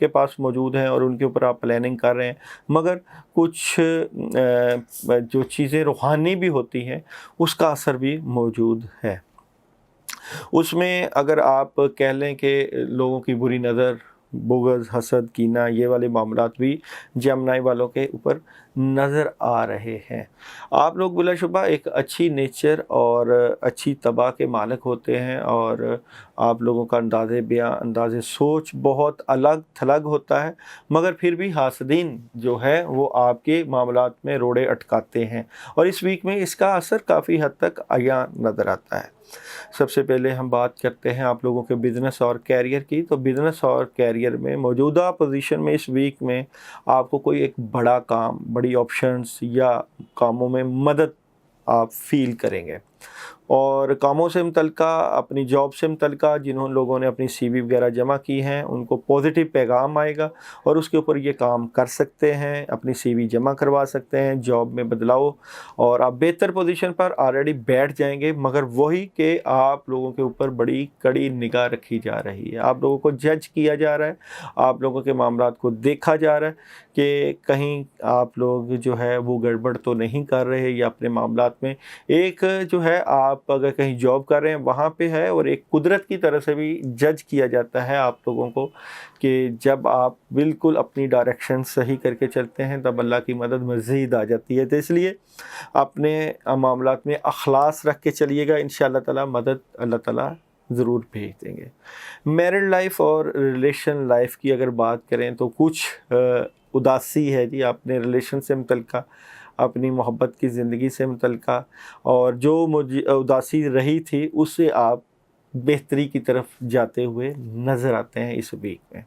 کے پاس موجود ہیں اور ان کے اوپر آپ پلاننگ کر رہے ہیں، مگر کچھ جو چیزیں روحانی بھی ہوتی ہیں اس کا اثر بھی موجود ہے۔ اس میں اگر آپ کہہ لیں کہ لوگوں کی بری نظر، بغض، حسد، کینہ، یہ والے معاملات بھی جیمنائی والوں کے اوپر نظر آ رہے ہیں۔ آپ لوگ بلا شبہ ایک اچھی نیچر اور اچھی طبع کے مالک ہوتے ہیں، اور آپ لوگوں کا انداز بیاں، انداز سوچ بہت الگ تھلگ ہوتا ہے، مگر پھر بھی حاسدین جو ہے وہ آپ کے معاملات میں روڑے اٹکاتے ہیں، اور اس ویک میں اس کا اثر کافی حد تک عیاں نظر آتا ہے۔ سب سے پہلے ہم بات کرتے ہیں آپ لوگوں کے بزنس اور کیریئر کی۔ تو بزنس اور کیریئر میں موجودہ پوزیشن میں اس ویک میں آپ کو کوئی ایک بڑا کام، بڑی آپشنز یا کاموں میں مدد آپ فیل کریں گے، اور کاموں سے متعلقہ، اپنی جاب سے متعلقہ جنہوں لوگوں نے اپنی سی وی وغیرہ جمع کی ہیں ان کو پازیٹیو پیغام آئے گا، اور اس کے اوپر یہ کام کر سکتے ہیں، اپنی سی وی جمع کروا سکتے ہیں، جاب میں بدلاؤ، اور آپ بہتر پوزیشن پر آلریڈی بیٹھ جائیں گے، مگر وہی کہ آپ لوگوں کے اوپر بڑی کڑی نگاہ رکھی جا رہی ہے، آپ لوگوں کو جج کیا جا رہا ہے، آپ لوگوں کے معاملات کو دیکھا جا رہا ہے کہ کہیں آپ لوگ جو ہے وہ گڑبڑ تو نہیں کر رہے، یا اپنے معاملات میں ایک جو ہے آپ اگر کہیں جاب کر رہے ہیں وہاں پہ ہے، اور ایک قدرت کی طرف سے بھی جج کیا جاتا ہے آپ لوگوں کو کہ جب آپ بالکل اپنی ڈائریکشن صحیح کر کے چلتے ہیں تب اللہ کی مدد مزید آ جاتی ہے۔ تو اس لیے اپنے معاملات میں اخلاص رکھ کے چلیے گا، انشاءاللہ تعالی مدد اللہ تعالی ضرور بھیج دیں گے۔ میرڈ لائف اور ریلیشن لائف کی اگر بات کریں تو کچھ اداسی ہے جی اپنے ریلیشن سے متعلقہ، اپنی محبت کی زندگی سے متعلقہ، اور جو مجھے اداسی رہی تھی اس سے آپ بہتری کی طرف جاتے ہوئے نظر آتے ہیں اس ویک میں،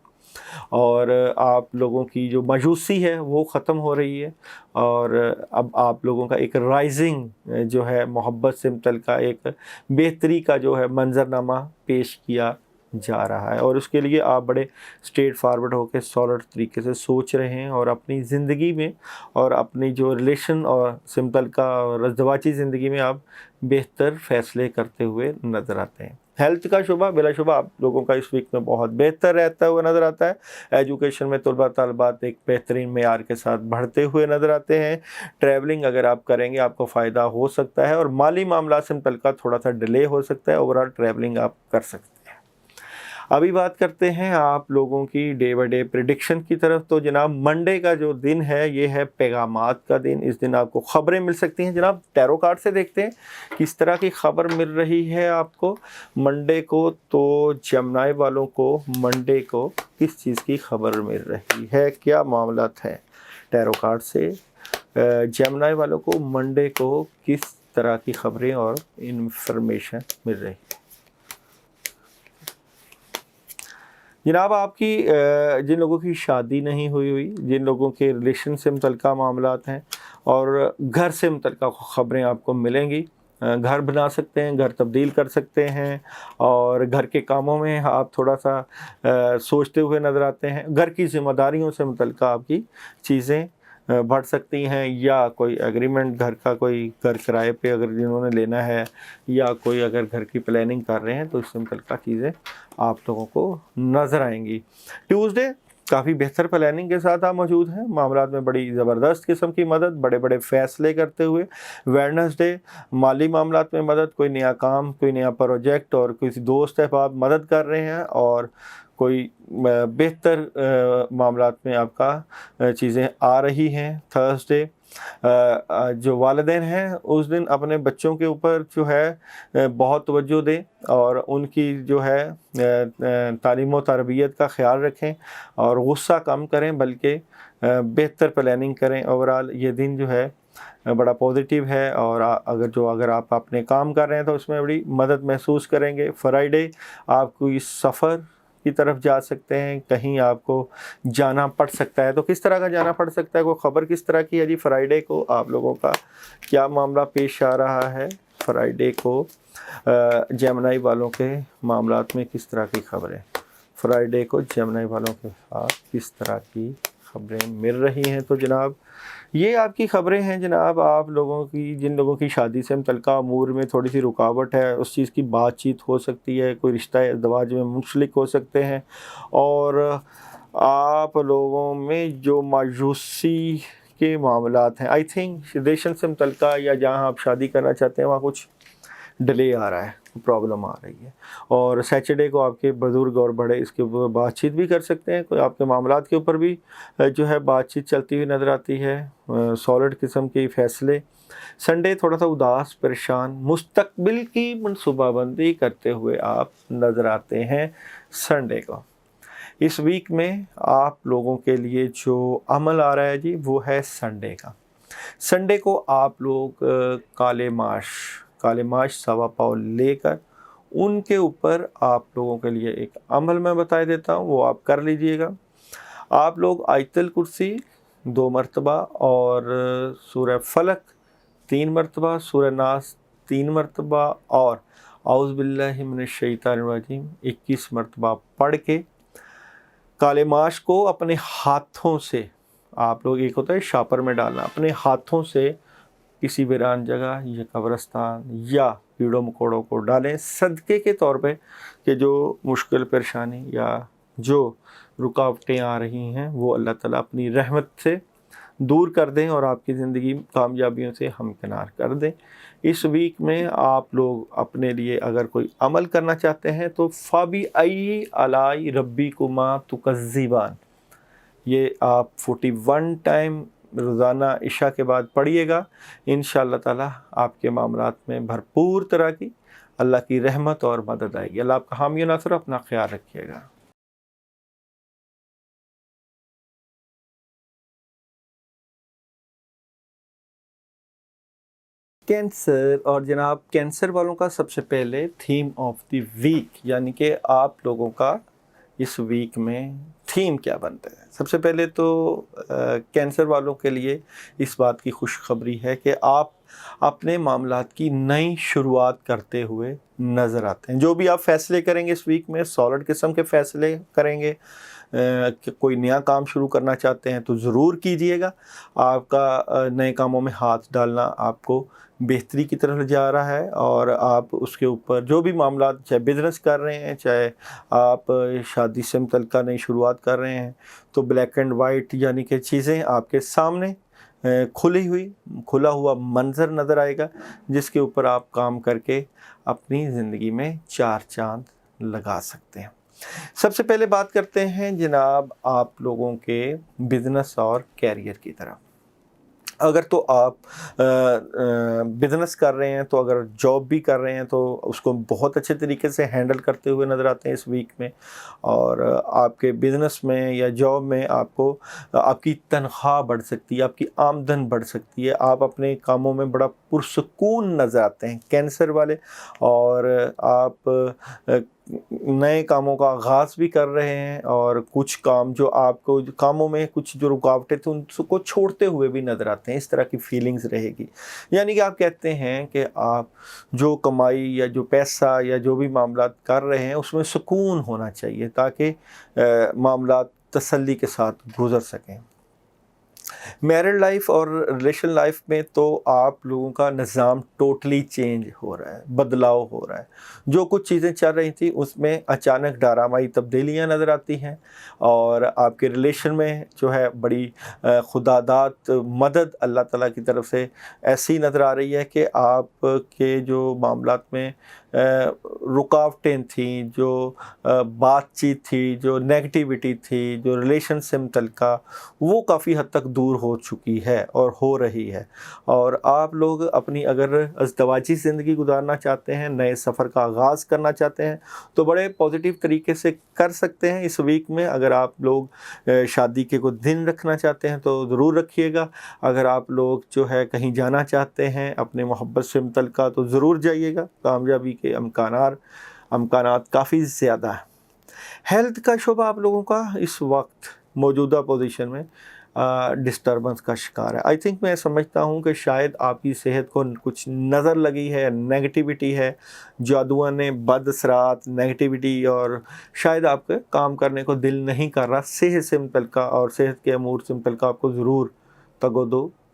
اور آپ لوگوں کی جو مایوسی ہے وہ ختم ہو رہی ہے، اور اب آپ لوگوں کا ایک رائزنگ جو ہے محبت سے متعلقہ ایک بہتری کا جو ہے منظرنامہ پیش کیا جا رہا ہے، اور اس کے لیے آپ بڑے اسٹریٹ فارورڈ ہو کے سالڈ طریقے سے سوچ رہے ہیں، اور اپنی زندگی میں اور اپنی جو ریلیشن اور سے متعلقہ اور ازدواجی زندگی میں آپ بہتر فیصلے کرتے ہوئے نظر آتے ہیں۔ ہیلتھ کا شعبہ بلا شبہ آپ لوگوں کا اس ویک میں بہت بہتر رہتا ہوا نظر آتا ہے۔ ایجوکیشن میں طلباء طالبات ایک بہترین معیار کے ساتھ بڑھتے ہوئے نظر آتے ہیں۔ ٹریولنگ اگر آپ کریں گے آپ کو فائدہ ہو سکتا ہے، اور مالی معاملات سے متعلقہ تھوڑا سا ڈیلے ہو سکتا ہے، اوورآل ٹریولنگ آپ کر سکتے ہیں۔ ابھی بات کرتے ہیں آپ لوگوں کی ڈے بائی ڈے پریڈکشن کی طرف۔ تو جناب منڈے کا جو دن ہے یہ ہے پیغامات کا دن، اس دن آپ کو خبریں مل سکتی ہیں۔ جناب ٹیرو کارڈ سے دیکھتے ہیں کس طرح کی خبر مل رہی ہے آپ کو منڈے کو۔ تو جیمنائی والوں کو منڈے کو کس چیز کی خبر مل رہی ہے، کیا معاملات ہیں ٹیرو کارڈ سے؟ جیمنائی والوں کو منڈے کو کس طرح کی خبریں اور انفارمیشن مل رہی ہے؟ جناب آپ کی جن لوگوں کی شادی نہیں ہوئی، جن لوگوں کے ریلیشن سے متعلقہ معاملات ہیں اور گھر سے متعلقہ خبریں آپ کو ملیں گی۔ گھر بنا سکتے ہیں، گھر تبدیل کر سکتے ہیں، اور گھر کے کاموں میں آپ تھوڑا سا سوچتے ہوئے نظر آتے ہیں۔ گھر کی ذمہ داریوں سے متعلقہ آپ کی چیزیں بڑھ سکتی ہیں، یا کوئی ایگریمنٹ گھر کا، کوئی گھر کرائے پہ اگر جنہوں نے لینا ہے، یا کوئی اگر گھر کی پلاننگ کر رہے ہیں تو اس سے متعلقہ چیزیں آپ لوگوں کو نظر آئیں گی۔ ٹیوزڈے کافی بہتر پلاننگ کے ساتھ آپ موجود ہیں، معاملات میں بڑی زبردست قسم کی مدد، بڑے بڑے فیصلے کرتے ہوئے۔ ویڈنسڈے مالی معاملات میں مدد، کوئی نیا کام، کوئی نیا پروجیکٹ، اور کسی دوست احباب مدد کر رہے ہیں، اور کوئی بہتر معاملات میں آپ کا چیزیں آ رہی ہیں۔ تھرسڈے جو والدین ہیں اس دن اپنے بچوں کے اوپر جو ہے بہت توجہ دیں، اور ان کی جو ہے تعلیم و تربیت کا خیال رکھیں، اور غصہ کم کریں بلکہ بہتر پلاننگ کریں۔ اوورآل یہ دن جو ہے بڑا پازیٹیو ہے، اور اگر آپ اپنے کام کر رہے ہیں تو اس میں بڑی مدد محسوس کریں گے۔ فرائیڈے آپ کوئی سفر کی طرف جا سکتے ہیں، کہیں آپ کو جانا پڑ سکتا ہے، تو کس طرح کا جانا پڑ سکتا ہے، کوئی خبر کس طرح کی ہے جی؟ فرائیڈے کو آپ لوگوں کا کیا معاملہ پیش آ رہا ہے؟ فرائیڈے کو جیمنائی والوں کے معاملات میں کس طرح کی خبریں؟ فرائیڈے کو جیمنائی والوں کے ساتھ کس طرح کی خبریں مل رہی ہیں؟ تو جناب یہ آپ کی خبریں ہیں جناب آپ لوگوں کی، جن لوگوں کی شادی سے متعلقہ امور میں تھوڑی سی رکاوٹ ہے، اس چیز کی بات چیت ہو سکتی ہے، کوئی رشتہ ازدواج میں منسلک ہو سکتے ہیں، اور آپ لوگوں میں جو مایوسی کے معاملات ہیں، آئی تھنک ریلیشن سے متعلقہ یا جہاں آپ شادی کرنا چاہتے ہیں وہاں کچھ ڈیلے آ رہا ہے، پرابلم آ رہی ہے، اور سیچرڈے کو آپ کے بزرگ اور بڑے اس کے اوپر بات چیت بھی کر سکتے ہیں، کوئی آپ کے معاملات کے اوپر بھی جو ہے بات چیت چلتی ہوئی نظر آتی ہے، سالڈ قسم کے فیصلے۔ سنڈے تھوڑا سا اداس، پریشان، مستقبل کی منصوبہ بندی کرتے ہوئے آپ نظر آتے ہیں سنڈے کو۔ اس ویک میں آپ لوگوں کے لیے جو عمل آ رہا ہے جی وہ ہے سنڈے کا۔ سنڈے کو آپ لوگ کالے ماش سوا پاؤ لے کر ان کے اوپر آپ لوگوں کے لیے ایک عمل میں بتا دیتا ہوں، وہ آپ کر لیجئے گا۔ آپ لوگ آیت الکرسی 2 مرتبہ اور سورہ فلق 3 مرتبہ، سورہ ناس 3 مرتبہ اور اعوذ باللہ من الشیطان الرجیم 21 مرتبہ پڑھ کے کالے ماش کو اپنے ہاتھوں سے، آپ لوگ ایک ہوتا ہے شاپر میں ڈالنا، اپنے ہاتھوں سے کسی ویران جگہ یا قبرستان یا کیڑوں مکوڑوں کو ڈالیں صدقے کے طور پہ، کہ جو مشکل پریشانی یا جو رکاوٹیں آ رہی ہیں وہ اللہ تعالیٰ اپنی رحمت سے دور کر دیں اور آپ کی زندگی کامیابیوں سے ہمکنار کر دیں۔ اس ویک میں آپ لوگ اپنے لیے اگر کوئی عمل کرنا چاہتے ہیں تو فَبِأَيِّ آلَاءِ رَبِّكُمَا تُكَذِّبَانِ، یہ آپ 41 ٹائم روزانہ عشاء کے بعد پڑھیے گا، انشاءاللہ تعالیٰ آپ کے معاملات میں بھرپور طرح کی اللہ کی رحمت اور مدد آئے گی۔ اللہ آپ کا حامی و ناصر، اپنا خیال رکھیے گا۔ کینسر، اور جناب کینسر والوں کا سب سے پہلے تھیم آف دی ویک، یعنی کہ آپ لوگوں کا اس ویک میں تھیم کیا بنتا ہے۔ سب سے پہلے تو کینسر والوں کے لیے اس بات کی خوشخبری ہے کہ آپ اپنے معاملات کی نئی شروعات کرتے ہوئے نظر آتے ہیں۔ جو بھی آپ فیصلے کریں گے اس ویک میں سالڈ قسم کے فیصلے کریں گے، کہ کوئی نیا کام شروع کرنا چاہتے ہیں تو ضرور کیجئے گا۔ آپ کا نئے کاموں میں ہاتھ ڈالنا آپ کو بہتری کی طرف جا رہا ہے، اور آپ اس کے اوپر جو بھی معاملات، چاہے بزنس کر رہے ہیں، چاہے آپ شادی سے متعلقہ نئی شروعات کر رہے ہیں، تو بلیک اینڈ وائٹ یعنی کہ چیزیں آپ کے سامنے کھلا ہوا منظر نظر آئے گا، جس کے اوپر آپ کام کر کے اپنی زندگی میں 4 چاند لگا سکتے ہیں۔ سب سے پہلے بات کرتے ہیں جناب آپ لوگوں کے بزنس اور کیریئر کی طرف۔ اگر تو آپ بزنس کر رہے ہیں، تو اگر جاب بھی کر رہے ہیں تو اس کو بہت اچھے طریقے سے ہینڈل کرتے ہوئے نظر آتے ہیں اس ویک میں، اور آپ کے بزنس میں یا جاب میں آپ کو آپ کی تنخواہ بڑھ سکتی ہے، آپ کی آمدن بڑھ سکتی ہے، آپ اپنے کاموں میں بڑا پرسکون نظر آتے ہیں کینسر والے، اور آپ نئے کاموں کا آغاز بھی کر رہے ہیں، اور کچھ کام جو آپ کو کاموں میں کچھ جو رکاوٹیں تھیں ان کو چھوڑتے ہوئے بھی نظر آتے ہیں۔ اس طرح کی فیلنگز رہے گی، یعنی کہ آپ کہتے ہیں کہ آپ جو کمائی یا جو پیسہ یا جو بھی معاملات کر رہے ہیں اس میں سکون ہونا چاہیے، تاکہ معاملات تسلی کے ساتھ گزر سکیں۔ میرڈ لائف اور ریلیشن لائف میں تو آپ لوگوں کا نظام ٹوٹلی چینج ہو رہا ہے، بدلاؤ ہو رہا ہے۔ جو کچھ چیزیں چل رہی تھیں اس میں اچانک ڈرامائی تبدیلیاں نظر آتی ہیں، اور آپ کے ریلیشن میں جو ہے بڑی خداداد مدد اللہ تعالیٰ کی طرف سے ایسی نظر آ رہی ہے کہ آپ کے جو معاملات میں رکاوٹیں تھیں، جو بات چیت تھی، جو نیگیٹیوٹی تھی، جو ریلیشن سے متعلقہ، وہ کافی حد تک دور ہو چکی ہے اور ہو رہی ہے۔ اور آپ لوگ اپنی اگر ازدواجی زندگی گزارنا چاہتے ہیں، نئے سفر کا آغاز کرنا چاہتے ہیں، تو بڑے پازیٹیو طریقے سے کر سکتے ہیں اس ویک میں۔ اگر آپ لوگ شادی کے کوئی دن رکھنا چاہتے ہیں تو ضرور رکھیے گا۔ اگر آپ لوگ جو ہے کہیں جانا چاہتے ہیں اپنے محبت سے متعلقہ تو ضرور جائیے گا، کامیابی کے امکانات کافی زیادہ ہیں۔ ہیلتھ کا شعبہ آپ لوگوں کا اس وقت موجودہ پوزیشن میں ڈسٹربنس کا شکار ہے۔ آئی تھنک میں سمجھتا ہوں کہ شاید آپ کی صحت کو کچھ نظر لگی ہے، نیگیٹیوٹی ہے، جادوؤں نے بد اثرات، نیگیٹیوٹی، اور شاید آپ کے کام کرنے کو دل نہیں کر رہا۔ صحت سے متعلقہ اور صحت کے امور سے متعلقہ آپ کو ضرور تگ و دو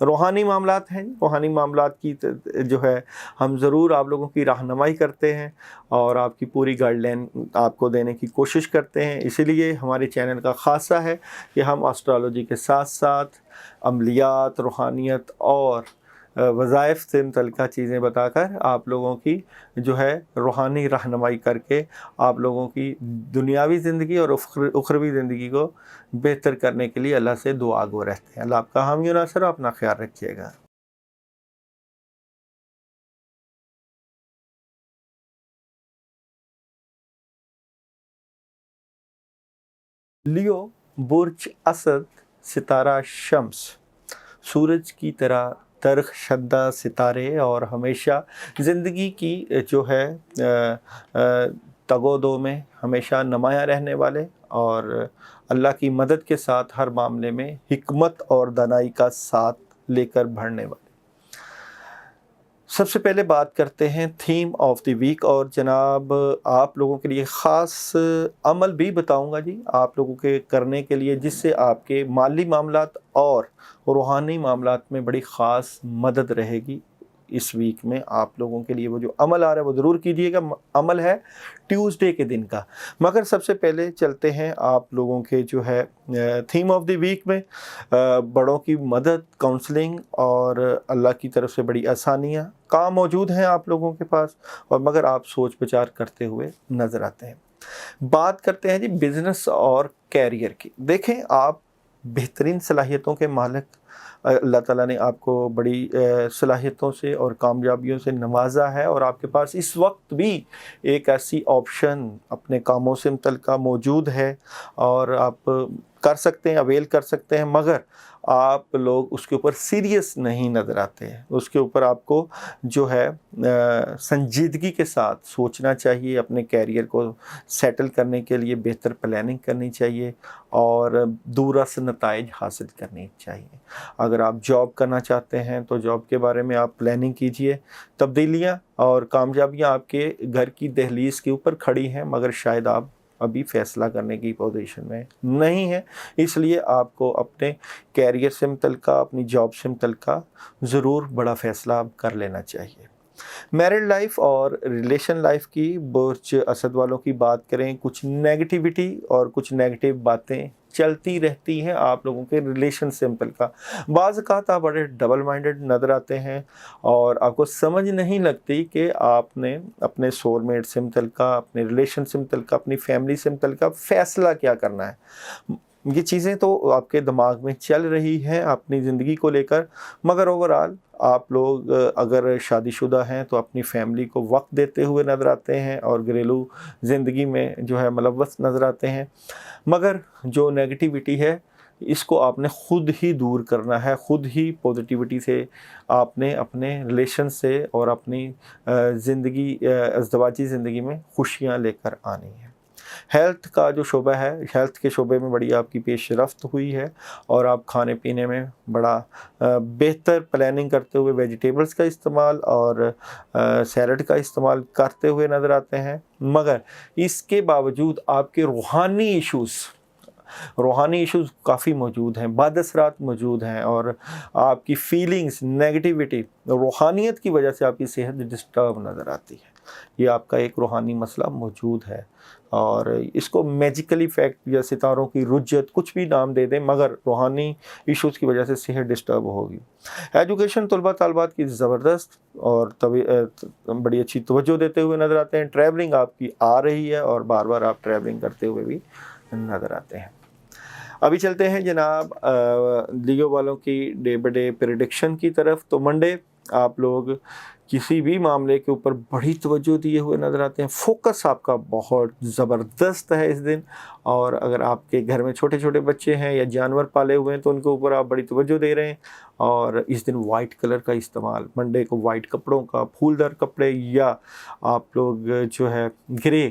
روحانی معاملات ہیں، روحانی معاملات کی جو ہے ہم ضرور آپ لوگوں کی رہنمائی کرتے ہیں اور آپ کی پوری گائیڈ لائن آپ کو دینے کی کوشش کرتے ہیں. اسی لیے ہمارے چینل کا خاصہ ہے کہ ہم اسٹرالوجی کے ساتھ ساتھ عملیات، روحانیت اور وظائف سے متعلقہ چیزیں بتا کر آپ لوگوں کی جو ہے روحانی رہنمائی کر کے آپ لوگوں کی دنیاوی زندگی اور اخروی زندگی کو بہتر کرنے کے لیے اللہ سے دعا گو رہتے ہیں. اللہ آپ کا حامی و ناصر، اپنا خیال رکھیے گا. لیو برج اسد، ستارہ شمس، سورج کی طرح ترخ شدہ ستارے اور ہمیشہ زندگی کی جو ہے تگ و دو میں ہمیشہ نمایاں رہنے والے اور اللہ کی مدد کے ساتھ ہر معاملے میں حکمت اور دانائی کا ساتھ لے کر بڑھنے والے. سب سے پہلے بات کرتے ہیں تھیم آف دی ویک، اور جناب آپ لوگوں کے لیے خاص عمل بھی بتاؤں گا جی آپ لوگوں کے کرنے کے لیے، جس سے آپ کے مالی معاملات اور روحانی معاملات میں بڑی خاص مدد رہے گی. اس ویک میں آپ لوگوں کے لیے وہ جو عمل آ رہا ہے وہ ضرور کیجیے گا. عمل ہے ٹیوزڈے کے دن کا. مگر سب سے پہلے چلتے ہیں آپ لوگوں کے جو ہے تھیم آف دی ویک میں، بڑوں کی مدد، کاؤنسلنگ اور اللہ کی طرف سے بڑی آسانیاں. کام موجود ہیں آپ لوگوں کے پاس اور مگر آپ سوچ بچار کرتے ہوئے نظر آتے ہیں. بات کرتے ہیں جی بزنس اور کیریئر کی. دیکھیں آپ بہترین صلاحیتوں کے مالک، اللہ تعالیٰ نے آپ کو بڑی صلاحیتوں سے اور کامیابیوں سے نوازا ہے اور آپ کے پاس اس وقت بھی ایک ایسی آپشن اپنے کاموں سے متعلقہ موجود ہے اور آپ کر سکتے ہیں، اویل کر سکتے ہیں، مگر آپ لوگ اس کے اوپر سیریس نہیں نظر آتے ہیں. اس کے اوپر آپ کو جو ہے سنجیدگی کے ساتھ سوچنا چاہیے. اپنے کیریئر کو سیٹل کرنے کے لیے بہتر پلاننگ کرنی چاہیے اور دورس نتائج حاصل کرنی چاہیے. اگر آپ جاب کرنا چاہتے ہیں تو جاب کے بارے میں آپ پلاننگ کیجئے. تبدیلیاں اور کامیابیاں آپ کے گھر کی دہلیز کے اوپر کھڑی ہیں، مگر شاید آپ ابھی فیصلہ کرنے کی پوزیشن میں نہیں ہے. اس لیے آپ کو اپنے کیریئر سے متعلقہ، اپنی جاب سے متعلقہ ضرور بڑا فیصلہ کر لینا چاہیے. میرڈ لائف اور ریلیشن لائف کی برج اسد والوں کی بات کریں، کچھ نیگیٹیوٹی اور کچھ نیگیٹیو باتیں چلتی رہتی ہیں آپ لوگوں کے ریلیشن سے متعلقہ. بعض اوقات آپ بڑے ڈبل مائنڈڈ نظر آتے ہیں اور آپ کو سمجھ نہیں لگتی کہ آپ نے اپنے سول میٹ سے متعلقہ، اپنے ریلیشن سے متعلقہ، اپنی فیملی سے متعلقہ فیصلہ کیا کرنا ہے. یہ چیزیں تو آپ کے دماغ میں چل رہی ہیں اپنی زندگی کو لے کر، مگر اوورآل آپ لوگ اگر شادی شدہ ہیں تو اپنی فیملی کو وقت دیتے ہوئے نظر آتے ہیں اور گھریلو زندگی میں جو ہے ملوث نظر آتے ہیں. مگر جو نیگیٹیوٹی ہے اس کو آپ نے خود ہی دور کرنا ہے. خود ہی پوزیٹیوٹی سے آپ نے اپنے ریلیشن سے اور اپنی زندگی، ازدواجی زندگی میں خوشیاں لے کر آنی ہیں. ہیلتھ کا جو شعبہ ہے، ہیلتھ کے شعبے میں بڑی آپ کی پیش رفت ہوئی ہے اور آپ کھانے پینے میں بڑا بہتر پلاننگ کرتے ہوئے ویجیٹیبلز کا استعمال اور سیلڈ کا استعمال کرتے ہوئے نظر آتے ہیں. مگر اس کے باوجود آپ کے روحانی ایشوز کافی موجود ہیں، بد اثرات موجود ہیں اور آپ کی فیلنگز، نیگیٹیوٹی، روحانیت کی وجہ سے آپ کی صحت ڈسٹرب نظر آتی ہے. یہ آپ کا ایک روحانی مسئلہ موجود ہے اور اس کو میجیکل ایفیکٹ یا ستاروں کی رجت کچھ بھی نام دے دیں، مگر روحانی ایشوز کی وجہ سے صحت ڈسٹرب ہوگی. ایجوکیشن طلباء طالبات کی زبردست اور بڑی اچھی توجہ دیتے ہوئے نظر آتے ہیں. ٹریولنگ آپ کی آ رہی ہے اور بار بار آپ ٹریولنگ کرتے ہوئے بھی نظر آتے ہیں. ابھی چلتے ہیں جناب لیو والوں کی ڈے بائی ڈے پریڈکشن کی طرف. تو منڈے آپ لوگ کسی بھی معاملے کے اوپر بڑی توجہ دیے ہوئے نظر آتے ہیں. فوکس آپ کا بہت زبردست ہے اس دن، اور اگر آپ کے گھر میں چھوٹے چھوٹے بچے ہیں یا جانور پالے ہوئے ہیں تو ان کے اوپر آپ بڑی توجہ دے رہے ہیں. اور اس دن وائٹ کلر کا استعمال، منڈے کو وائٹ کپڑوں کا، پھولدار کپڑے، یا آپ لوگ جو ہے گرے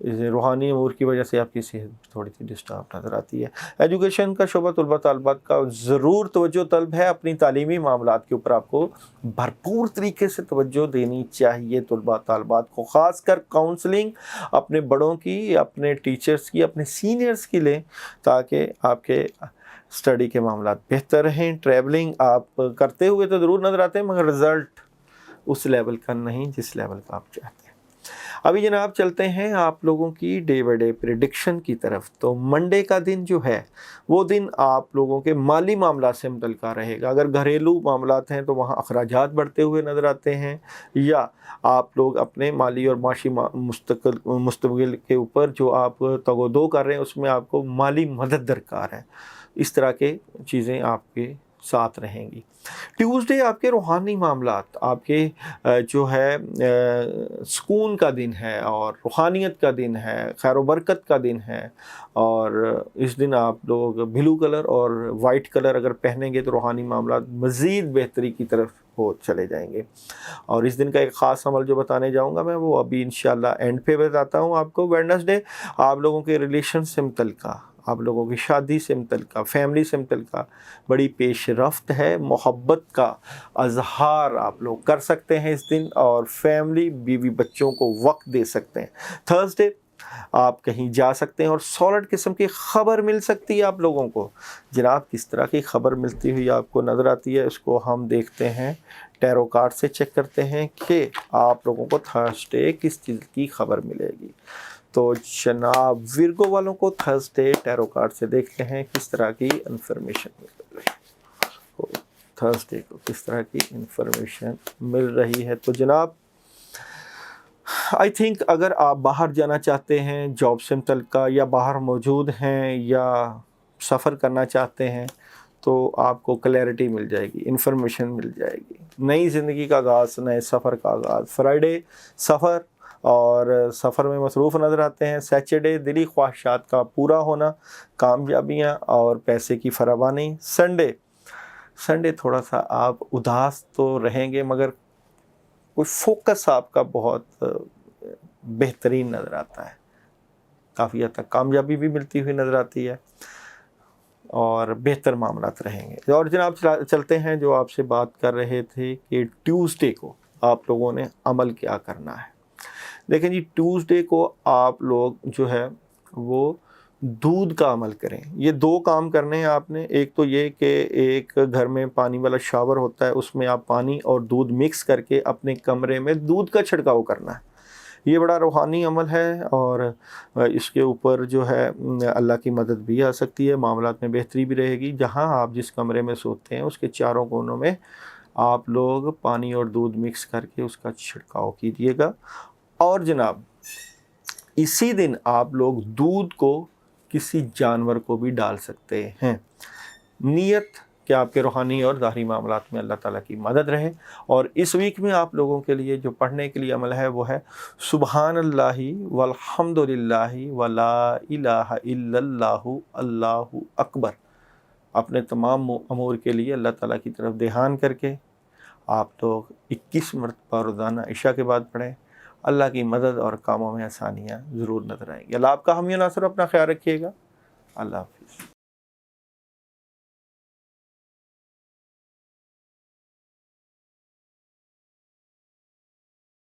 روحانی امور کی وجہ سے آپ کی صحت تھوڑی سی ڈسٹرب نظر آتی ہے۔ ایجوکیشن کا شعبہ طلباء طالبات کا ضرور توجہ طلب ہے، اپنی تعلیمی معاملات کے اوپر آپ کو بھرپور طریقے سے توجہ دینی چاہیے طلباء طالبات کو، خاص کر کاؤنسلنگ اپنے بڑوں کی، اپنے ٹیچرز کی، اپنے سینئرز کی لیں تاکہ آپ کے اسٹڈی کے معاملات بہتر رہیں۔ ٹریولنگ آپ کرتے ہوئے تو ضرور نظر آتے ہیں مگر رزلٹ اس لیول کا نہیں جس لیول کا آپ چاہتے ہیں۔ ابھی جناب چلتے ہیں آپ لوگوں کی ڈے بائی ڈے پریڈکشن کی طرف۔ تو منڈے کا دن جو ہے وہ دن آپ لوگوں کے مالی معاملات سے متعلقہ رہے گا۔ اگر گھریلو معاملات ہیں تو وہاں اخراجات بڑھتے ہوئے نظر آتے ہیں، یا آپ لوگ اپنے مالی اور معاشی مستقبل کے اوپر جو آپ تگ و دو کر رہے ہیں اس میں آپ کو مالی مدد درکار ہے۔ اس طرح کے چیزیں آپ کے ساتھ رہیں گی۔ ٹیوزڈے آپ کے روحانی معاملات، آپ کے جو ہے سکون کا دن ہے اور روحانیت کا دن ہے، خیر و برکت کا دن ہے، اور اس دن آپ لوگ بلو کلر اور وائٹ کلر اگر پہنیں گے تو روحانی معاملات مزید بہتری کی طرف ہو چلے جائیں گے۔ اور اس دن کا ایک خاص عمل جو بتانے جاؤں گا میں وہ ابھی انشاءاللہ اینڈ پہ بتاتا ہوں آپ کو۔ ویڈنسڈے آپ لوگوں کے ریلیشن سے متعلقہ، آپ لوگوں کی شادی سے متعلقہ، فیملی سے متعلقہ بڑی پیش رفت ہے، محبت کا اظہار آپ لوگ کر سکتے ہیں اس دن، اور فیملی بیوی بچوں کو وقت دے سکتے ہیں۔ تھرسڈے آپ کہیں جا سکتے ہیں اور سالڈ قسم کی خبر مل سکتی ہے آپ لوگوں کو۔ جناب کس طرح کی خبر ملتی ہوئی آپ کو نظر آتی ہے اس کو ہم دیکھتے ہیں، ٹیرو کارڈ سے چیک کرتے ہیں کہ آپ لوگوں کو تھرسڈے کس چیز کی خبر ملے گی۔ تو جناب ورگو والوں کو تھرسڈے ٹیرو کارڈ سے دیکھتے ہیں کس طرح کی انفارمیشن مل رہی ہے، تھرسڈے کو کس طرح کی انفارمیشن مل رہی ہے۔ تو جناب آئی تھنک اگر آپ باہر جانا چاہتے ہیں جاب سے متعلقہ، یا باہر موجود ہیں یا سفر کرنا چاہتے ہیں تو آپ کو کلیئرٹی مل جائے گی، انفارمیشن مل جائے گی۔ نئی زندگی کا آغاز، نئے سفر کا آغاز۔ فرائیڈے سفر اور سفر میں مصروف نظر آتے ہیں۔ سیچرڈے دلی خواہشات کا پورا ہونا، کامیابیاں اور پیسے کی فراوانی۔ سنڈے تھوڑا سا آپ اداس تو رہیں گے مگر کوئی فوکس آپ کا بہت بہترین نظر آتا ہے، کافی حد تک کامیابی بھی ملتی ہوئی نظر آتی ہے اور بہتر معاملات رہیں گے۔ اور جناب چلتے ہیں جو آپ سے بات کر رہے تھے کہ ٹیوزڈے کو آپ لوگوں نے عمل کیا کرنا ہے۔ دیکھیں جی، ٹیوزڈے کو آپ لوگ جو ہے وہ دودھ کا عمل کریں۔ یہ دو کام کرنے ہیں آپ نے۔ ایک تو یہ کہ ایک گھر میں پانی والا شاور ہوتا ہے، اس میں آپ پانی اور دودھ مکس کر کے اپنے کمرے میں دودھ کا چھڑکاؤ کرنا ہے۔ یہ بڑا روحانی عمل ہے اور اس کے اوپر جو ہے اللہ کی مدد بھی آ سکتی ہے، معاملات میں بہتری بھی رہے گی۔ جہاں آپ جس کمرے میں سوتے ہیں اس کے چاروں کونوں میں آپ لوگ پانی اور دودھ مکس کر کے اس کا چھڑکاؤ کیجیے گا۔ اور جناب اسی دن آپ لوگ دودھ کو کسی جانور کو بھی ڈال سکتے ہیں۔ نیت کہ آپ کے روحانی اور ظاہری معاملات میں اللہ تعالیٰ کی مدد رہے۔ اور اس ویک میں آپ لوگوں کے لیے جو پڑھنے کے لیے عمل ہے وہ ہے سبحان اللہ والحمد للہ ولا الہ الا اللہ اللہ اکبر۔ اپنے تمام امور کے لیے اللہ تعالیٰ کی طرف دھیان کر کے آپ لوگ 21 مرتبہ روزانہ عشاء کے بعد پڑھیں۔ اللہ کی مدد اور کاموں میں آسانیاں ضرور نظر آئیں گی۔ اللہ آپ کا حامی و ناصر، اپنا خیال رکھیے گا۔ اللہ حافظ۔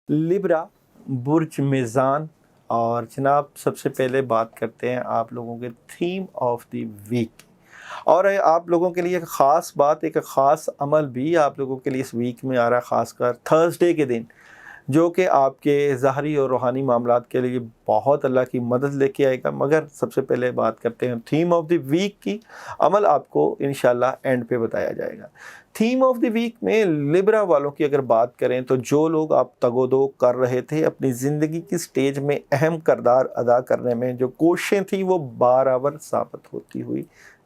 لیبرا برج میزان، اور جناب سب سے پہلے بات کرتے ہیں آپ لوگوں کے تھیم آف دی ویک، اور آپ لوگوں کے لیے ایک خاص بات، ایک خاص عمل بھی آپ لوگوں کے لیے اس ویک میں آ رہا ہے، خاص کر تھرسڈے کے دن، جو کہ آپ کے ظاہری اور روحانی معاملات کے لیے بہت اللہ کی مدد لے کے آئے گا۔ مگر سب سے پہلے بات کرتے ہیں تھیم آف دی ویک کی۔ عمل آپ کو انشاءاللہ اینڈ پہ بتایا جائے گا۔ تھیم آف دی ویک میں لیبرا والوں کی اگر بات کریں تو جو لوگ آپ تگ و دو کر رہے تھے اپنی زندگی کی سٹیج میں اہم کردار ادا کرنے میں، جو کوششیں تھیں وہ برابر ثابت ہوتی ہوئی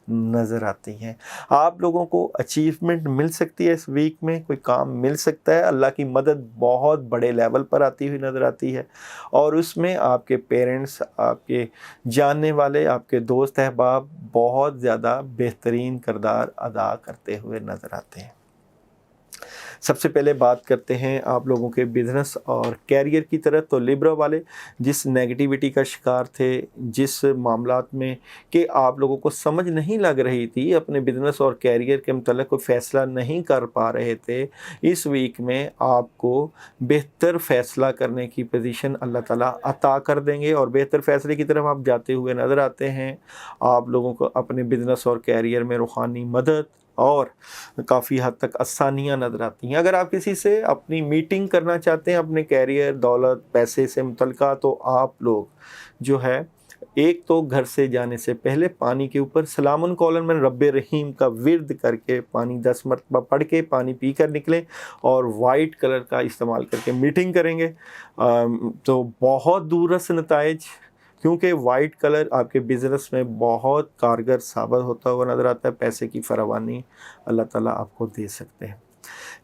نظر آتی ہیں۔ آپ لوگوں کو اچیومنٹ مل سکتی ہے، اس ویک میں کوئی کام مل سکتا ہے، اللہ کی مدد بہت بڑے لیول پر آتی ہوئی نظر آتی ہے، اور اس میں آپ کے پیرنٹس، آپ کے جاننے والے، آپ کے دوست احباب بہت زیادہ بہترین کردار ادا کرتے ہوئے نظر آتے ہیں۔ سب سے پہلے بات کرتے ہیں آپ لوگوں کے بزنس اور کیریئر کی طرف. تو لیبرا والے جس نیگیٹیوٹی کا شکار تھے, جس معاملات میں کہ آپ لوگوں کو سمجھ نہیں لگ رہی تھی, اپنے بزنس اور کیریئر کے متعلق کوئی فیصلہ نہیں کر پا رہے تھے, اس ویک میں آپ کو بہتر فیصلہ کرنے کی پوزیشن اللہ تعالیٰ عطا کر دیں گے اور بہتر فیصلے کی طرف آپ جاتے ہوئے نظر آتے ہیں. آپ لوگوں کو اپنے بزنس اور کیریئر میں روحانی مدد اور کافی حد تک آسانیاں نظر آتی ہیں. اگر آپ کسی سے اپنی میٹنگ کرنا چاہتے ہیں اپنے کیریئر, دولت, پیسے سے متعلقہ, تو آپ لوگ جو ہے ایک تو گھر سے جانے سے پہلے پانی کے اوپر سلام قولا من رب رحیم کا ورد کر کے پانی 10 مرتبہ پڑھ کے پانی پی کر نکلیں اور وائٹ کلر کا استعمال کر کے میٹنگ کریں گے تو بہت دورس نتائج, کیونکہ وائٹ کلر آپ کے بزنس میں بہت کارگر ثابت ہوتا ہوا نظر آتا ہے. پیسے کی فراوانی اللہ تعالیٰ آپ کو دے سکتے ہیں.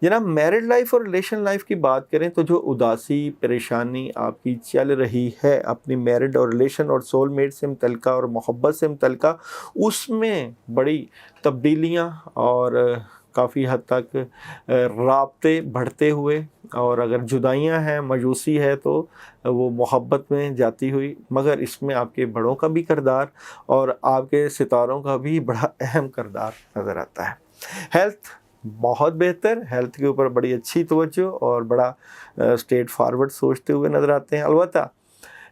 جناب میرڈ لائف اور ریلیشن لائف کی بات کریں تو جو اداسی پریشانی آپ کی چل رہی ہے اپنی میرڈ اور ریلیشن اور سول میٹ سے متعلقہ اور محبت سے متعلقہ, اس میں بڑی تبدیلیاں اور کافی حد تک رابطے بڑھتے ہوئے, اور اگر جدائیاں ہیں, مایوسی ہے, تو وہ محبت میں جاتی ہوئی, مگر اس میں آپ کے بڑوں کا بھی کردار اور آپ کے ستاروں کا بھی بڑا اہم کردار نظر آتا ہے. ہیلتھ بہت بہتر, ہیلتھ کے اوپر بڑی اچھی توجہ اور بڑا اسٹریٹ فارورڈ سوچتے ہوئے نظر آتے ہیں. البتہ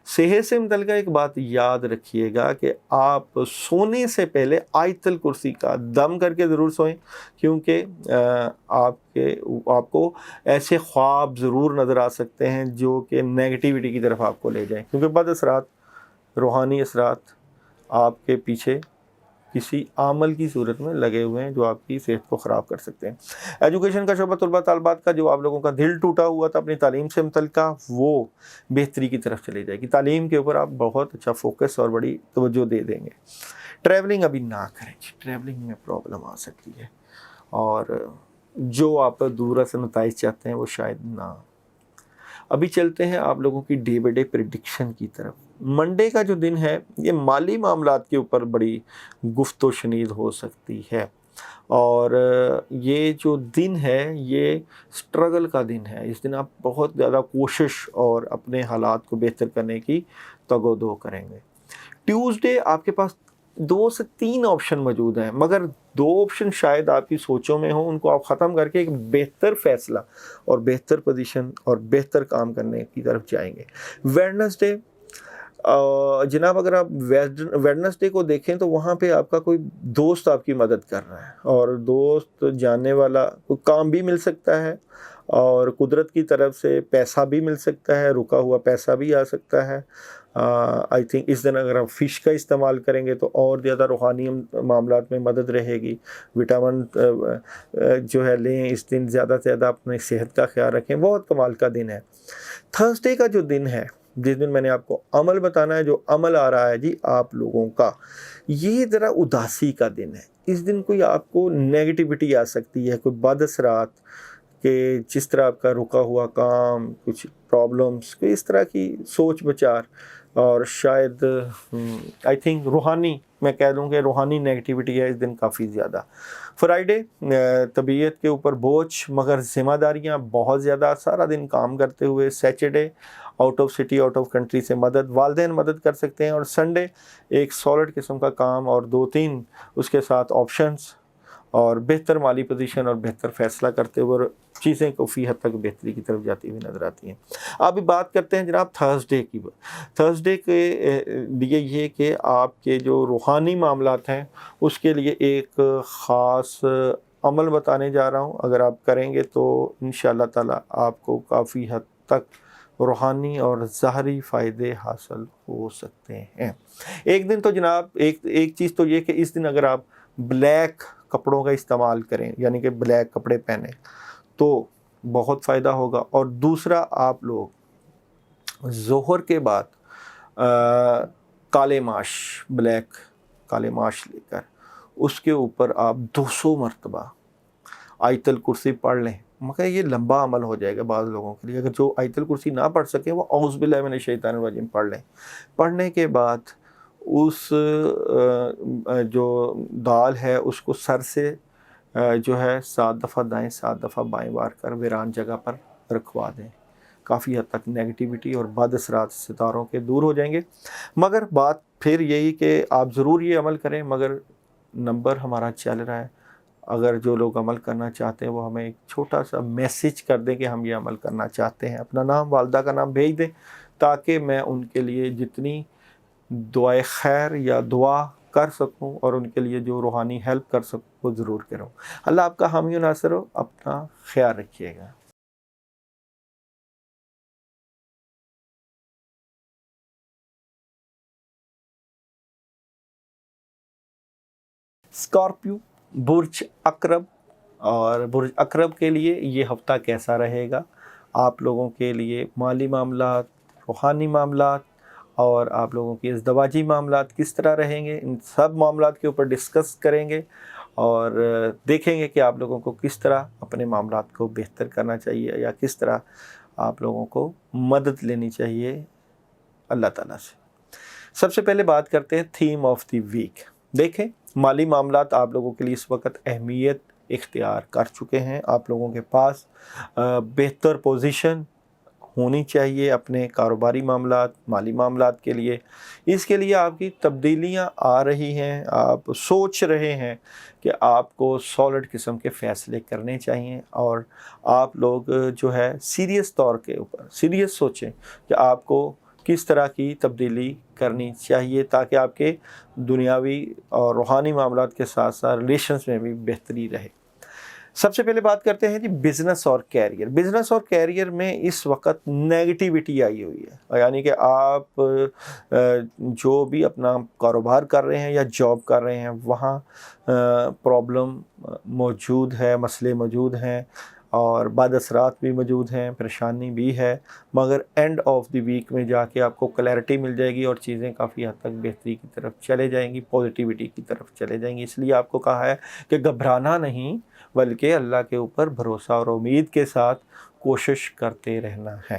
صحت سے متعلقہ ایک بات یاد رکھیے گا کہ آپ سونے سے پہلے آیت الکرسی کا دم کر کے ضرور سوئیں, کیونکہ آپ کو ایسے خواب ضرور نظر آ سکتے ہیں جو کہ نیگیٹیوٹی کی طرف آپ کو لے جائیں, کیونکہ بد اثرات, روحانی اثرات آپ کے پیچھے کسی عمل کی صورت میں لگے ہوئے ہیں جو آپ کی صحت کو خراب کر سکتے ہیں. ایجوکیشن کا شعبہ, طلباء طالبات کا جو آپ لوگوں کا دل ٹوٹا ہوا تھا اپنی تعلیم سے متعلقہ, وہ بہتری کی طرف چلی جائے گی. تعلیم کے اوپر آپ بہت اچھا فوکس اور بڑی توجہ دے دیں گے. ٹریولنگ ابھی نہ کریں, ٹریولنگ میں پرابلم آ سکتی ہے, اور جو آپ دورہ سے نتائج چاہتے ہیں وہ شاید نہ. ابھی چلتے ہیں آپ لوگوں کی ڈے بائی ڈے پریڈکشن کی طرف. منڈے کا جو دن ہے یہ مالی معاملات کے اوپر بڑی گفت و شنید ہو سکتی ہے, اور یہ جو دن ہے یہ سٹرگل کا دن ہے. اس دن آپ بہت زیادہ کوشش اور اپنے حالات کو بہتر کرنے کی تگ و دو کریں گے. ٹیوزڈے آپ کے پاس 2 سے 3 آپشن موجود ہیں, مگر 2 آپشن شاید آپ کی سوچوں میں ہوں, ان کو آپ ختم کر کے ایک بہتر فیصلہ اور بہتر پوزیشن اور بہتر کام کرنے کی طرف جائیں گے. ویڈنسڈے, جناب اگر آپ ویڈنسڈے کو دیکھیں تو وہاں پہ آپ کا کوئی دوست آپ کی مدد کر رہا ہے, اور دوست جاننے والا کوئی کام بھی مل سکتا ہے, اور قدرت کی طرف سے پیسہ بھی مل سکتا ہے, رکا ہوا پیسہ بھی آ سکتا ہے. آئی تھنک اس دن اگر آپ فش کا استعمال کریں گے تو اور زیادہ روحانی معاملات میں مدد رہے گی. وٹامن جو ہے لیں اس دن, زیادہ سے زیادہ اپنی صحت کا خیال رکھیں. بہت کمال کا دن ہے. تھرسڈے کا جو دن ہے, جس دن میں نے آپ کو عمل بتانا ہے, جو عمل آ رہا ہے جی آپ لوگوں کا, یہ ذرا اداسی کا دن ہے. اس دن کوئی آپ کو نیگیٹیوٹی آ سکتی ہے, کوئی بد اثرات, کہ جس طرح آپ کا رکا ہوا کام, کچھ پرابلمس, کوئی اس طرح کی سوچ بچار, اور شاید آئی تھنک روحانی, میں کہہ دوں کہ روحانی نیگیٹیوٹی ہے اس دن کافی زیادہ. فرائیڈے, طبیعت کے اوپر بوجھ مگر ذمہ داریاں بہت زیادہ, سارا دن کام کرتے ہوئے. Saturday, out of city, out of country سے مدد, والدین مدد کر سکتے ہیں. اور سنڈے ایک سالڈ قسم کا کام اور 2-3 اس کے ساتھ آپشنز, اور بہتر مالی پوزیشن اور بہتر فیصلہ کرتے ہوئے چیزیں کافی حد تک بہتری کی طرف جاتی ہوئی نظر آتی ہیں. اب بات کرتے ہیں جناب تھرسڈے کی. تھرسڈے کے لیے یہ کہ آپ کے جو روحانی معاملات ہیں اس کے لیے ایک خاص عمل بتانے جا رہا ہوں. اگر آپ کریں گے تو انشاءاللہ تعالی آپ کو کافی حد تک روحانی اور ظاہری فائدے حاصل ہو سکتے ہیں. ایک دن تو جناب ایک چیز تو یہ کہ اس دن اگر آپ بلیک کپڑوں کا استعمال کریں, یعنی کہ بلیک کپڑے پہنیں, تو بہت فائدہ ہوگا. اور دوسرا, آپ لوگ ظہر کے بعد کالے ماش, بلیک کالے ماش لے کر اس کے اوپر آپ 200 مرتبہ آیت الکرسی پڑھ لیں. مگر یہ لمبا عمل ہو جائے گا بعض لوگوں کے لیے. اگر جو آیت الکرسی نہ پڑھ سکیں وہ اعوذ باللہ من الشیطان الرجیم پڑھ لیں. پڑھنے کے بعد اس جو دال ہے اس کو سر سے جو ہے 7 دفعہ دائیں 7 دفعہ بائیں وار کر ویران جگہ پر رکھوا دیں. کافی حد تک نیگیٹیوٹی اور بد اثرات ستاروں کے دور ہو جائیں گے. مگر بات پھر یہی کہ آپ ضرور یہ عمل کریں، مگر نمبر ہمارا چل رہا ہے. اگر جو لوگ عمل کرنا چاہتے ہیں وہ ہمیں ایک چھوٹا سا میسیج کر دیں کہ ہم یہ عمل کرنا چاہتے ہیں، اپنا نام، والدہ کا نام بھیج دیں، تاکہ میں ان کے لیے جتنی دعائے خیر یا دعا کر سکوں اور ان کے لیے جو روحانی ہیلپ کر سکوں وہ ضرور کروں. اللہ آپ کا حامی و ناصر ہو. اپنا خیال رکھیے گا. اسکارپیو، برج اقرب، اور برج اقرب کے لیے یہ ہفتہ کیسا رہے گا؟ آپ لوگوں کے لیے مالی معاملات، روحانی معاملات اور آپ لوگوں کے ازدواجی معاملات کس طرح رہیں گے، ان سب معاملات کے اوپر ڈسکس کریں گے اور دیکھیں گے کہ آپ لوگوں کو کس طرح اپنے معاملات کو بہتر کرنا چاہیے یا کس طرح آپ لوگوں کو مدد لینی چاہیے اللہ تعالیٰ سے. سب سے پہلے بات کرتے ہیں تھیم آف دی ویک. دیکھیں، مالی معاملات آپ لوگوں کے لیے اس وقت اہمیت اختیار کر چکے ہیں. آپ لوگوں کے پاس بہتر پوزیشن ہونی چاہیے اپنے کاروباری معاملات، مالی معاملات کے لیے. اس کے لیے آپ کی تبدیلیاں آ رہی ہیں. آپ سوچ رہے ہیں کہ آپ کو سالڈ قسم کے فیصلے کرنے چاہیے اور آپ لوگ جو ہے سیریس طور کے اوپر سیریس سوچیں کہ آپ کو کس طرح کی تبدیلی کرنی چاہیے تاکہ آپ کے دنیاوی اور روحانی معاملات کے ساتھ ساتھ ریلیشنز میں بھی بہتری رہے. سب سے پہلے بات کرتے ہیں جی بزنس اور کیریئر. بزنس اور کیریئر میں اس وقت نیگیٹیوٹی آئی ہوئی ہے، یعنی کہ آپ جو بھی اپنا کاروبار کر رہے ہیں یا جاب کر رہے ہیں وہاں پرابلم موجود ہے، مسئلے موجود ہیں اور بد اثرات بھی موجود ہیں، پریشانی بھی ہے. مگر اینڈ آف دی ویک میں جا کے آپ کو کلیئرٹی مل جائے گی اور چیزیں کافی حد تک بہتری کی طرف چلے جائیں گی، پازیٹیوٹی کی طرف چلے جائیں گی. اس لیے آپ کو کہا ہے کہ گھبرانا نہیں بلکہ اللہ کے اوپر بھروسہ اور امید کے ساتھ کوشش کرتے رہنا ہے.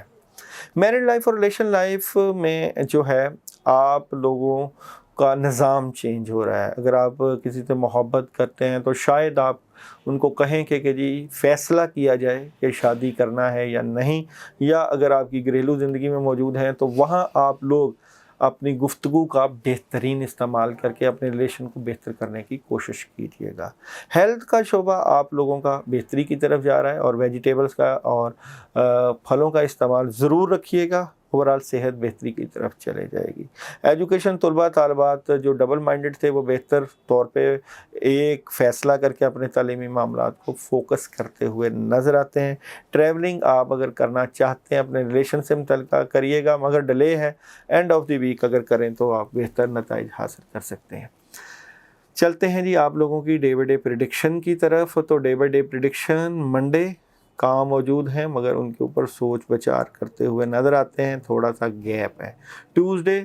میرڈ لائف اور ریلیشن لائف میں جو ہے آپ لوگوں کا نظام چینج ہو رہا ہے. اگر آپ کسی سے محبت کرتے ہیں تو شاید آپ ان کو کہیں کہ جی فیصلہ کیا جائے کہ شادی کرنا ہے یا نہیں، یا اگر آپ کی گھریلو زندگی میں موجود ہیں تو وہاں آپ لوگ اپنی گفتگو کا بہترین استعمال کر کے اپنے ریلیشن کو بہتر کرنے کی کوشش کیجیے گا. ہیلتھ کا شعبہ آپ لوگوں کا بہتری کی طرف جا رہا ہے اور ویجیٹیبلز کا اور پھلوں کا استعمال ضرور رکھیے گا. اوورال صحت بہتری کی طرف چلے جائے گی. ایجوکیشن، طلباء طالبات جو ڈبل مائنڈڈ تھے وہ بہتر طور پہ ایک فیصلہ کر کے اپنے تعلیمی معاملات کو فوکس کرتے ہوئے نظر آتے ہیں. ٹریولنگ آپ اگر کرنا چاہتے ہیں اپنے ریلیشن سے متعلقہ کریے گا، مگر ڈیلے ہے. اینڈ آف دی ویک اگر کریں تو آپ بہتر نتائج حاصل کر سکتے ہیں. چلتے ہیں جی آپ لوگوں کی ڈے بائی ڈے پریڈکشن کی طرف. تو ڈے بائی ڈے پریڈکشن منڈے کام موجود ہیں مگر ان کے اوپر سوچ بچار کرتے ہوئے نظر آتے ہیں، تھوڑا سا گیپ ہے. ٹیوزڈے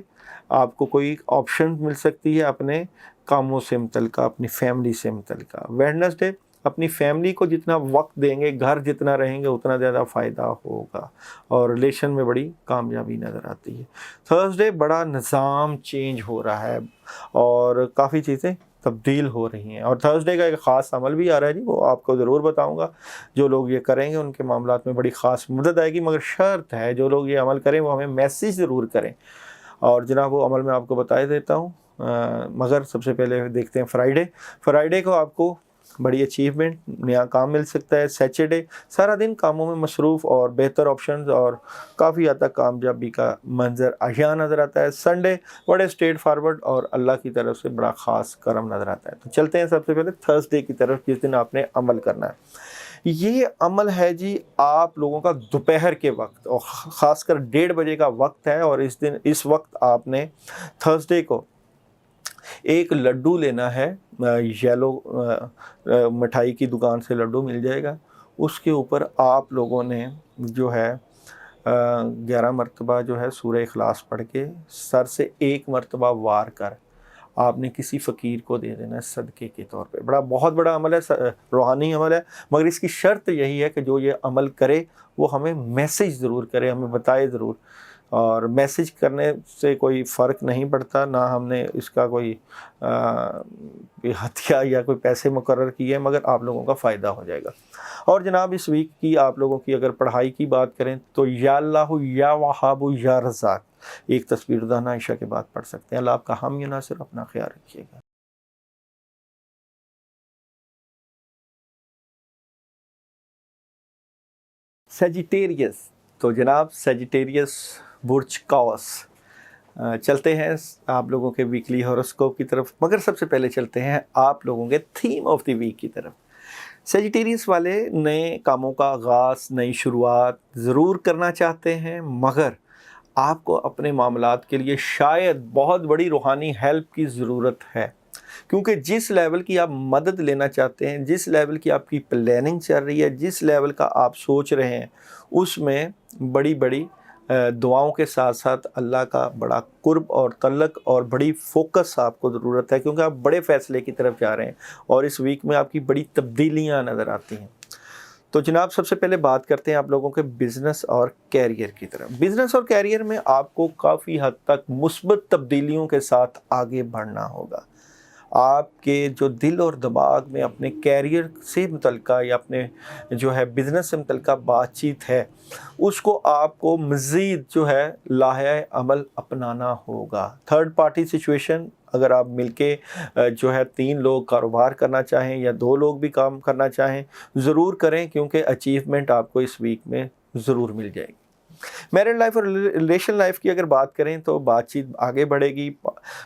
آپ کو کوئی آپشن مل سکتی ہے اپنے کاموں سے متعلقہ، اپنی فیملی سے متعلقہ. ویڈنسڈے اپنی فیملی کو جتنا وقت دیں گے، گھر جتنا رہیں گے اتنا زیادہ فائدہ ہوگا اور ریلیشن میں بڑی کامیابی نظر آتی ہے. تھرسڈے بڑا نظام چینج ہو رہا ہے اور کافی چیزیں تبدیل ہو رہی ہیں اور تھرسڈے کا ایک خاص عمل بھی آ رہا ہے جی، وہ آپ کو ضرور بتاؤں گا. جو لوگ یہ کریں گے ان کے معاملات میں بڑی خاص مدد آئے گی، مگر شرط ہے جو لوگ یہ عمل کریں وہ ہمیں میسیج ضرور کریں. اور جناب وہ عمل میں آپ کو بتا دیتا ہوں. مگر سب سے پہلے دیکھتے ہیں فرائیڈے کو آپ کو بڑی اچیومنٹ، نیا کام مل سکتا ہے. سیچرڈے سارا دن کاموں میں مصروف اور بہتر آپشنز اور کافی حد تک کامیابی کا منظر عیاں نظر آتا ہے. سنڈے بڑے اسٹریٹ فارورڈ اور اللہ کی طرف سے بڑا خاص کرم نظر آتا ہے. تو چلتے ہیں سب سے پہلے تھرسڈے کی طرف، جس دن آپ نے عمل کرنا ہے. یہ عمل ہے جی آپ لوگوں کا دوپہر کے وقت اور خاص کر 1:30 بجے کا وقت ہے. اور اس وقت آپ نے تھرسڈے کو ایک لڈو لینا ہے. یلو مٹھائی کی دکان سے لڈو مل جائے گا. اس کے اوپر آپ لوگوں نے جو ہے 11 مرتبہ جو ہے سورہ اخلاص پڑھ کے سر سے 1 مرتبہ وار کر آپ نے کسی فقیر کو دے دینا ہے صدقے کے طور پہ. بہت بڑا عمل ہے، روحانی عمل ہے، مگر اس کی شرط یہی ہے کہ جو یہ عمل کرے وہ ہمیں میسیج ضرور کرے، ہمیں بتائے ضرور. اور میسج کرنے سے کوئی فرق نہیں پڑتا، نہ ہم نے اس کا کوئی ہتھیار یا کوئی پیسے مقرر کیے، مگر آپ لوگوں کا فائدہ ہو جائے گا۔ اور جناب اس ویک کی آپ لوگوں کی اگر پڑھائی کی بات کریں تو یا اللہ یا وہاب یا رزاق ایک تصویر دہنا عشاء کے بعد پڑھ سکتے ہیں۔ اللہ آپ کا حامی و ناصر، اپنا خیال رکھیے گا۔ سیجیٹیریس، تو جناب سیجیٹیریس برج قوس، چلتے ہیں آپ لوگوں کے ویکلی ہاروسکوپ کی طرف، مگر سب سے پہلے چلتے ہیں آپ لوگوں کے تھیم آف دی ویک کی طرف۔ سیجیٹیریس والے نئے کاموں کا آغاز، نئی شروعات ضرور کرنا چاہتے ہیں، مگر آپ کو اپنے معاملات کے لیے شاید بہت بڑی روحانی ہیلپ کی ضرورت ہے، کیونکہ جس لیول کی آپ مدد لینا چاہتے ہیں، جس لیول کی آپ کی پلاننگ چل رہی ہے، جس لیول کا آپ سوچ رہے ہیں، اس میں بڑی بڑی دعاؤں کے ساتھ ساتھ اللہ کا بڑا قرب اور تعلق اور بڑی فوکس آپ کو ضرورت ہے، کیونکہ آپ بڑے فیصلے کی طرف جا رہے ہیں اور اس ویک میں آپ کی بڑی تبدیلیاں نظر آتی ہیں۔ تو جناب سب سے پہلے بات کرتے ہیں آپ لوگوں کے بزنس اور کیریئر کی طرف۔ بزنس اور کیریئر میں آپ کو کافی حد تک مثبت تبدیلیوں کے ساتھ آگے بڑھنا ہوگا۔ آپ کے جو دل اور دماغ میں اپنے کیریئر سے متعلقہ یا اپنے جو ہے بزنس سے متعلقہ بات چیت ہے، اس کو آپ کو مزید جو ہے لاحہ عمل اپنانا ہوگا۔ تھرڈ پارٹی سچویشن، اگر آپ مل کے جو ہے 3 لوگ کاروبار کرنا چاہیں یا 2 لوگ بھی کام کرنا چاہیں، ضرور کریں، کیونکہ اچیومنٹ آپ کو اس ویک میں ضرور مل جائے گی۔ میرڈ لائف اور ریلیشن لائف کی اگر بات کریں تو بات چیت آگے بڑھے گی،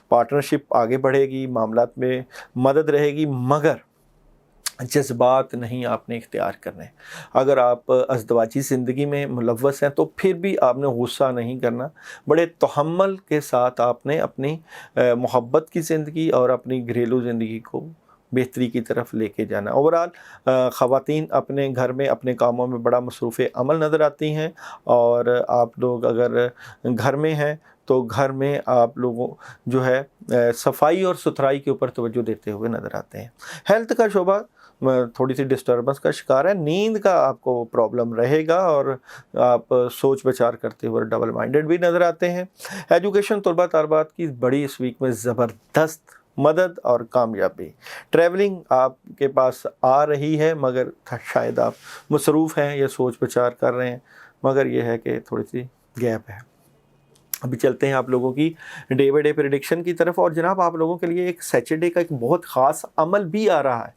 پارٹنرشپ آگے بڑھے گی، معاملات میں مدد رہے گی، مگر جذبات نہیں آپ نے اختیار کرنے۔ اگر آپ ازدواجی زندگی میں ملوث ہیں تو پھر بھی آپ نے غصہ نہیں کرنا، بڑے تحمل کے ساتھ آپ نے اپنی محبت کی زندگی اور اپنی گھریلو زندگی کو بہتری کی طرف لے کے جانا۔ اوورال خواتین اپنے گھر میں اپنے کاموں میں بڑا مصروف عمل نظر آتی ہیں، اور آپ لوگ اگر گھر میں ہیں تو گھر میں آپ لوگوں جو ہے صفائی اور ستھرائی کے اوپر توجہ دیتے ہوئے نظر آتے ہیں۔ ہیلتھ کا شعبہ تھوڑی سی ڈسٹربنس کا شکار ہے، نیند کا آپ کو پرابلم رہے گا، اور آپ سوچ بچار کرتے ہوئے ڈبل مائنڈڈ بھی نظر آتے ہیں۔ ایجوکیشن طلباء طالبات کی بڑی اس ویک میں زبردست مدد اور کامیابی۔ ٹریولنگ آپ کے پاس آ رہی ہے، مگر شاید آپ مصروف ہیں یا سوچ بچار کر رہے ہیں، مگر یہ ہے کہ تھوڑی سی گیپ ہے۔ ابھی چلتے ہیں آپ لوگوں کی ڈے بائی ڈے پریڈکشن کی طرف، اور جناب آپ لوگوں کے لیے ایک سیچرڈے کا ایک بہت خاص عمل بھی آ رہا ہے،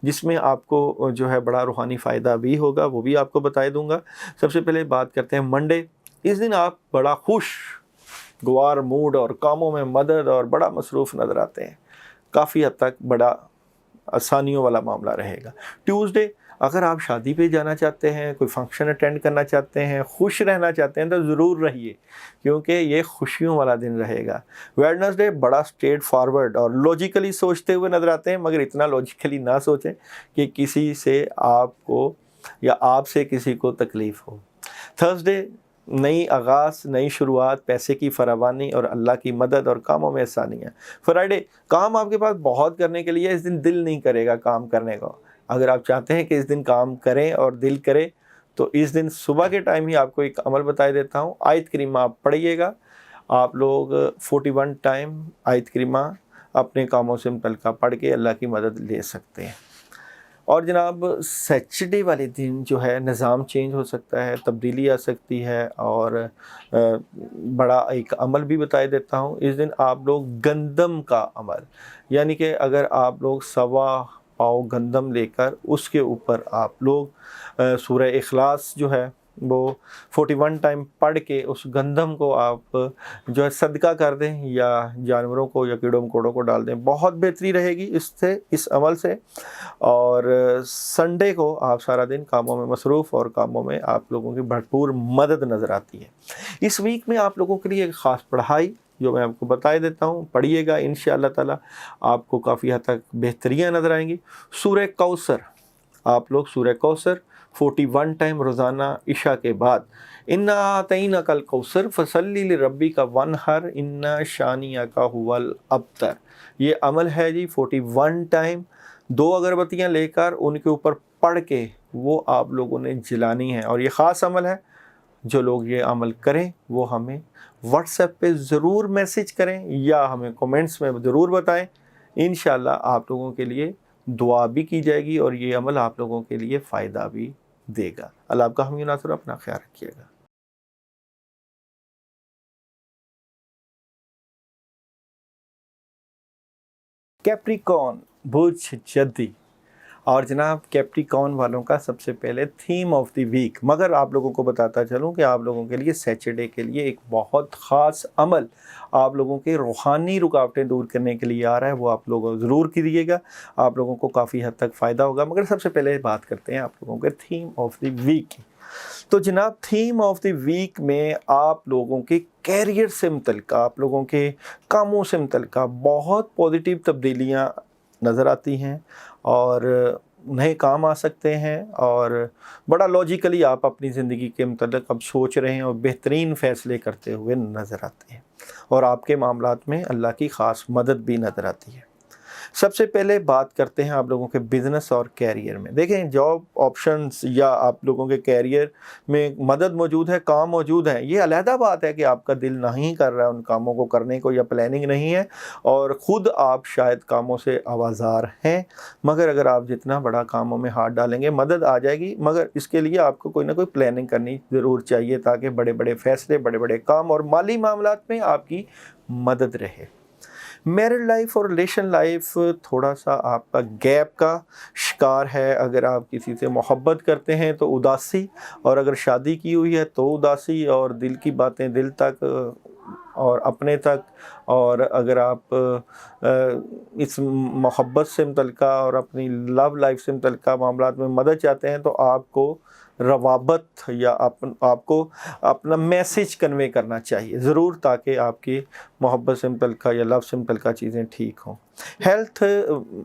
جس میں آپ کو جو ہے بڑا روحانی فائدہ بھی ہوگا، وہ بھی آپ کو بتا دوں گا۔ سب سے پہلے بات کرتے ہیں منڈے۔ اس دن آپ بڑا خوش گوار موڈ اور کاموں میں مدد اور بڑا مصروف نظر آتے ہیں، کافی حد تک بڑا آسانیوں والا معاملہ رہے گا۔ ٹیوزڈے، اگر آپ شادی پہ جانا چاہتے ہیں، کوئی فنکشن اٹینڈ کرنا چاہتے ہیں، خوش رہنا چاہتے ہیں تو ضرور رہیے، کیونکہ یہ خوشیوں والا دن رہے گا۔ ویڈنسڈے بڑا اسٹریٹ فارورڈ اور لوجیکلی سوچتے ہوئے نظر آتے ہیں، مگر اتنا لوجیکلی نہ سوچیں کہ کسی سے آپ کو یا آپ سے کسی کو تکلیف ہو۔ تھرسڈے، نئی آغاز، نئی شروعات، پیسے کی فراوانی اور اللہ کی مدد اور کاموں میں آسانیاں۔ فرائیڈے، کام آپ کے پاس بہت کرنے کے لیے، اس دن دل نہیں کرے گا کام کرنے کو۔ اگر آپ چاہتے ہیں کہ اس دن کام کریں اور دل کرے تو اس دن صبح کے ٹائم ہی آپ کو ایک عمل بتائی دیتا ہوں۔ آیت کریمہ آپ پڑھیے گا، آپ لوگ 41 ٹائم آیت کریمہ اپنے کاموں سے متعلقہ پڑھ کے اللہ کی مدد لے سکتے ہیں۔ اور جناب سیچرڈے والے دن جو ہے نظام چینج ہو سکتا ہے، تبدیلی آ سکتی ہے، اور بڑا ایک عمل بھی بتائی دیتا ہوں۔ اس دن آپ لوگ گندم کا عمل، یعنی کہ اگر آپ لوگ 1.25 پاؤ گندم لے کر اس کے اوپر آپ لوگ سورہ اخلاص جو ہے وہ 41 ٹائم پڑھ کے اس گندم کو آپ جو ہے صدقہ کر دیں یا جانوروں کو یا کیڑوں مکوڑوں کو ڈال دیں، بہت بہتری رہے گی اس عمل سے۔ اور سنڈے کو آپ سارا دن کاموں میں مصروف، اور کاموں میں آپ لوگوں کی بھرپور مدد نظر آتی ہے۔ اس ویک میں آپ لوگوں کے لیے ایک خاص پڑھائی جو میں آپ کو بتا دیتا ہوں، پڑھیے گا، انشاءاللہ تعالی آپ کو کافی حد تک بہتریاں نظر آئیں گی۔ سورہ کوثر، آپ لوگ سورہ کوثر 41 ٹائم روزانہ عشاء کے بعد، اِنَّا أَعْطَيْنَاكَ الْكَوْثَرَ فَصَلِّ لِرَبِّكَ وَانْحَرْ إِنَّ شَانِئَكَ هُوَ الْأَبْتَرُ۔ یہ عمل ہے جی 41 ٹائم 2 اگربتیاں لے کر ان کے اوپر پڑھ کے وہ آپ لوگوں نے جلانی ہے، اور یہ خاص عمل ہے، جو لوگ یہ عمل کریں وہ ہمیں واٹس ایپ پہ ضرور میسیج کریں یا ہمیں کومنٹس میں ضرور بتائیں. انشاءاللہ آپ لوگوں کے لیے دعا بھی کی جائے گی اور یہ عمل آپ لوگوں کے لیے فائدہ بھی دے گا. اللہ آپ کا حامی ناصر. اپنا خیال رکھیے گا. کیپریکون برج جدی. اور جناب کیپریکون والوں کا سب سے پہلے تھیم آف دی ویک، مگر آپ لوگوں کو بتاتا چلوں کہ آپ لوگوں کے لیے سیچرڈے کے لیے ایک بہت خاص عمل آپ لوگوں کے روحانی رکاوٹیں دور کرنے کے لیے آ رہا ہے. وہ آپ لوگوں ضرور کیجیے گا، آپ لوگوں کو کافی حد تک فائدہ ہوگا. مگر سب سے پہلے بات کرتے ہیں آپ لوگوں کے تھیم آف دی ویک کی. تو جناب تھیم آف دی ویک میں آپ لوگوں کے کیریئر سے متعلقہ، آپ لوگوں کے کاموں سے متعلقہ بہت پازیٹیو تبدیلیاں نظر آتی ہیں اور نئے کام آ سکتے ہیں اور بڑا لاجیکلی آپ اپنی زندگی کے متعلق اب سوچ رہے ہیں اور بہترین فیصلے کرتے ہوئے نظر آتے ہیں اور آپ کے معاملات میں اللہ کی خاص مدد بھی نظر آتی ہے. سب سے پہلے بات کرتے ہیں آپ لوگوں کے بزنس اور کیریئر میں. دیکھیں جاب آپشنز یا آپ لوگوں کے کیریئر میں مدد موجود ہے، کام موجود ہے. یہ علیحدہ بات ہے کہ آپ کا دل نہیں کر رہا ہے ان کاموں کو کرنے کو یا پلاننگ نہیں ہے اور خود آپ شاید کاموں سے آوازار ہیں. مگر اگر آپ جتنا بڑا کاموں میں ہاتھ ڈالیں گے مدد آ جائے گی، مگر اس کے لیے آپ کو کوئی نہ کوئی پلاننگ کرنی ضرور چاہیے تاکہ بڑے بڑے فیصلے، بڑے بڑے کام اور مالی معاملات میں آپ کی مدد رہے. میرڈ لائف اور ریلیشن لائف تھوڑا سا آپ کا گیپ کا شکار ہے. اگر آپ کسی سے محبت کرتے ہیں تو اداسی، اور اگر شادی کی ہوئی ہے تو اداسی اور دل کی باتیں دل تک اور اپنے تک. اور اگر آپ اس محبت سے متعلقہ اور اپنی لو لائف سے متعلقہ معاملات میں مدد چاہتے ہیں تو آپ کو روابط یا آپ کو اپنا میسیج کنوے کرنا چاہیے ضرور تاکہ آپ کی محبت سے متعلقہ یا لو سے متعلقہ چیزیں ٹھیک ہوں. ہیلتھ،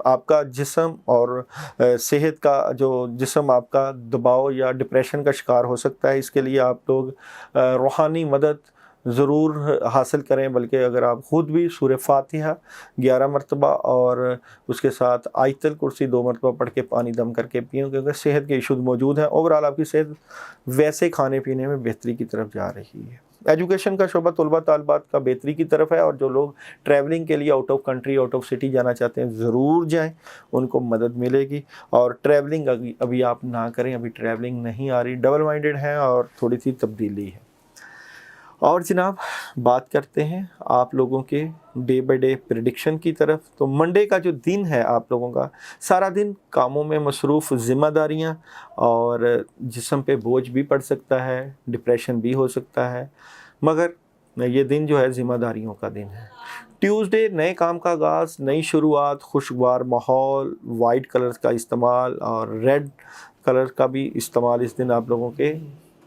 آپ کا جسم اور صحت کا جو جسم آپ کا دباؤ یا ڈپریشن کا شکار ہو سکتا ہے. اس کے لیے آپ لوگ روحانی مدد ضرور حاصل کریں، بلکہ اگر آپ خود بھی سورہ فاتحہ 11 مرتبہ اور اس کے ساتھ آیت الکرسی 2 مرتبہ پڑھ کے پانی دم کر کے پئیں، کیونکہ صحت کے ایشوز موجود ہیں. اوورآل آپ کی صحت ویسے کھانے پینے میں بہتری کی طرف جا رہی ہے. ایجوکیشن کا شعبہ طلباء طالبات کا بہتری کی طرف ہے اور جو لوگ ٹریولنگ کے لیے out of country, out of city جانا چاہتے ہیں ضرور جائیں، ان کو مدد ملے گی. اور ٹریولنگ ابھی آپ نہ کریں، ابھی ٹریولنگ نہیں آ رہی، ڈبل مائنڈڈ ہیں اور تھوڑی سی تبدیلی ہے. اور جناب بات کرتے ہیں آپ لوگوں کے ڈے بائی ڈے پریڈکشن کی طرف. تو منڈے کا جو دن ہے آپ لوگوں کا سارا دن کاموں میں مصروف، ذمہ داریاں اور جسم پہ بوجھ بھی پڑ سکتا ہے، ڈپریشن بھی ہو سکتا ہے، مگر یہ دن جو ہے ذمہ داریوں کا دن ہے. ٹیوزڈے نئے کام کا آغاز، نئی شروعات، خوشگوار ماحول، وائٹ کلر کا استعمال اور ریڈ کلر کا بھی استعمال اس دن آپ لوگوں کے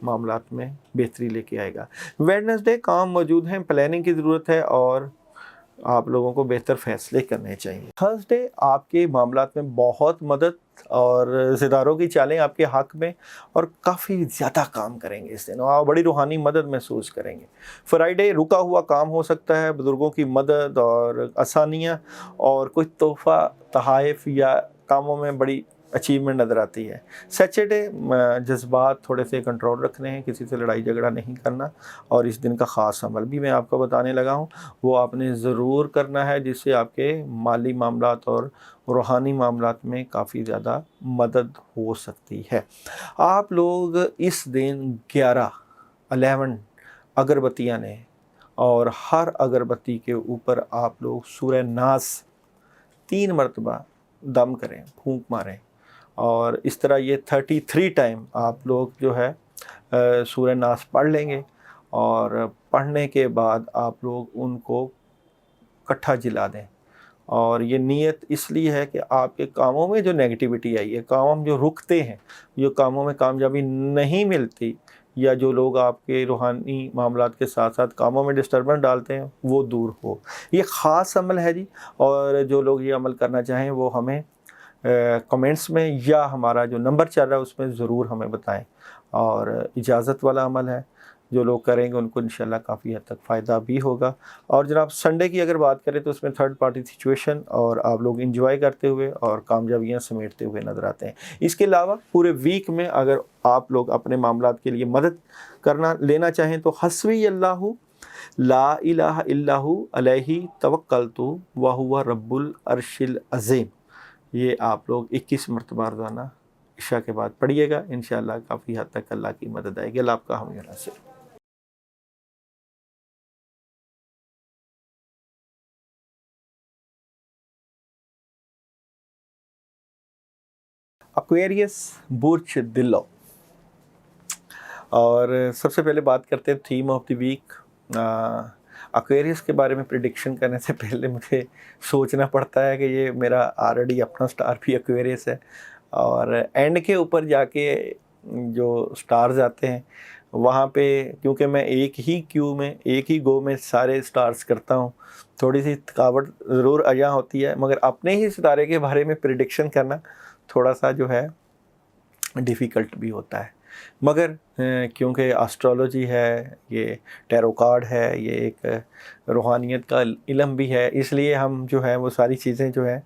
معاملات میں بہتری لے کے آئے گا. ویڈنسڈے کام موجود ہیں، پلاننگ کی ضرورت ہے اور آپ لوگوں کو بہتر فیصلے کرنے چاہیے. تھرسڈے آپ کے معاملات میں بہت مدد اور ستاروں کی چالیں آپ کے حق میں اور کافی زیادہ کام کریں گے اس دن، اور بڑی روحانی مدد محسوس کریں گے. فرائیڈے رکا ہوا کام ہو سکتا ہے، بزرگوں کی مدد اور آسانیاں اور کوئی تحفہ، تحائف یا کاموں میں بڑی اچیومنٹ نظر آتی ہے. سیچرڈے جذبات تھوڑے سے کنٹرول رکھنے ہیں، کسی سے لڑائی جھگڑا نہیں کرنا، اور اس دن کا خاص عمل بھی میں آپ کو بتانے لگا ہوں وہ آپ نے ضرور کرنا ہے جس سے آپ کے مالی معاملات اور روحانی معاملات میں کافی زیادہ مدد ہو سکتی ہے. آپ لوگ اس دن 11 اگربتیاں لیں اور ہر اگربتی کے اوپر آپ لوگ سورہ ناس 3 مرتبہ دم کریں، پھونک ماریں، اور اس طرح یہ 33 ٹائم آپ لوگ جو ہے سورہ ناس پڑھ لیں گے. اور پڑھنے کے بعد آپ لوگ ان کو کٹھا جلا دیں. اور یہ نیت اس لیے ہے کہ آپ کے کاموں میں جو نیگیٹیوٹی آئی ہے، کام جو رکتے ہیں، جو کاموں میں کامیابی نہیں ملتی، یا جو لوگ آپ کے روحانی معاملات کے ساتھ ساتھ کاموں میں ڈسٹربنس ڈالتے ہیں، وہ دور ہو. یہ خاص عمل ہے جی، اور جو لوگ یہ عمل کرنا چاہیں وہ ہمیں کمنٹس میں یا ہمارا جو نمبر چل رہا ہے اس میں ضرور ہمیں بتائیں. اور اجازت والا عمل ہے، جو لوگ کریں گے ان کو انشاءاللہ کافی حد تک فائدہ بھی ہوگا۔ اور جناب سنڈے کی اگر بات کریں تو اس میں تھرڈ پارٹی سچویشن اور آپ لوگ انجوائے کرتے ہوئے اور کامیابیاں سمیٹتے ہوئے نظر آتے ہیں۔ اس کے علاوہ پورے ویک میں اگر آپ لوگ اپنے معاملات کے لیے مدد لینا چاہیں تو حسبی اللہ لا الہ الا ہو علیہ توکلت وہو رب العرش العظیم، یہ آپ لوگ 21 مرتبہ روزانہ عشاء کے بعد پڑھیے گا، انشاءاللہ کافی حد تک اللہ کی مدد آئے گی۔ اللہ آپ کا حامی و ناصر۔ ایکویریس برج دلو، اور سب سے پہلے بات کرتے ہیں theme of the week. Aquarius کے بارے میں پریڈکشن کرنے سے پہلے مجھے سوچنا پڑتا ہے کہ یہ میرا آلریڈی اپنا سٹار بھی ایکویریس ہے، اور اینڈ کے اوپر جا کے جو سٹارز آتے ہیں وہاں پہ کیونکہ میں ایک ہی کیو میں ایک ہی گو میں سارے سٹارز کرتا ہوں، تھوڑی سی تھکاوٹ ضرور آیا ہوتی ہے، مگر اپنے ہی ستارے کے بارے میں پریڈکشن کرنا تھوڑا سا جو ہے ڈیفیکلٹ بھی ہوتا ہے، مگر کیونکہ اسٹرالوجی ہے، یہ ٹیرو کارڈ ہے، یہ ایک روحانیت کا علم بھی ہے، اس لیے ہم جو ہے وہ ساری چیزیں جو ہے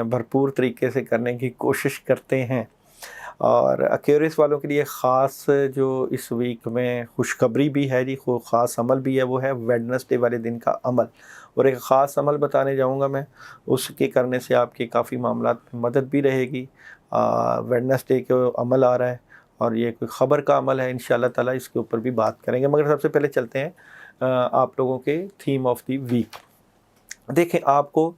بھرپور طریقے سے کرنے کی کوشش کرتے ہیں۔ اور ایکویریس والوں کے لیے خاص جو اس ویک میں خوشخبری بھی ہے جی، خاص عمل بھی ہے، وہ ہے ویڈنسڈے والے دن کا عمل، اور ایک خاص عمل بتانے جاؤں گا میں، اس کے کرنے سے آپ کے کافی معاملات میں مدد بھی رہے گی۔ ویڈنسڈے کا عمل آ رہا ہے اور یہ کوئی خبر کا عمل ہے، انشاءاللہ تعالیٰ اس کے اوپر بھی بات کریں گے، مگر سب سے پہلے چلتے ہیں آپ لوگوں کے تھیم آف دی ویک۔ دیکھیں آپ کو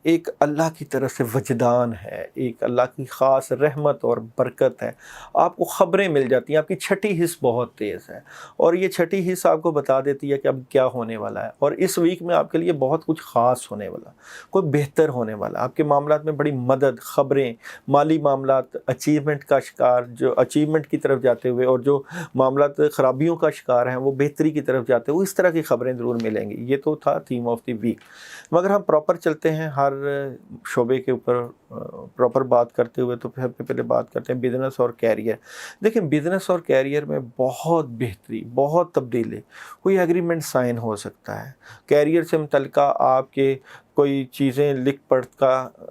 ایک اللہ کی طرف سے وجدان ہے، ایک اللہ کی خاص رحمت اور برکت ہے، آپ کو خبریں مل جاتی ہیں، آپ کی چھٹی حس بہت تیز ہے، اور یہ چھٹی حس آپ کو بتا دیتی ہے کہ اب کیا ہونے والا ہے، اور اس ویک میں آپ کے لیے بہت کچھ خاص ہونے والا، کوئی بہتر ہونے والا، آپ کے معاملات میں بڑی مدد، خبریں، مالی معاملات، اچیومنٹ کا شکار جو اچیومنٹ کی طرف جاتے ہوئے، اور جو معاملات خرابیوں کا شکار ہیں وہ بہتری کی طرف جاتے ہوئے، اس طرح کی خبریں ضرور ملیں گی۔ یہ تو تھا تھیم آف دی ویک، مگر ہم پراپر چلتے ہیں ہر شعبے کے اوپر پراپر بات کرتے ہوئے، تو سب سے پہلے بات کرتے ہیں بزنس اور کیریئر۔ دیکھیں بزنس اور کیریئر میں بہت بہتری، بہت تبدیلی، کوئی ایگریمنٹ سائن ہو سکتا ہے، کیریئر سے متعلقہ آپ کے کوئی چیزیں لکھ پڑھ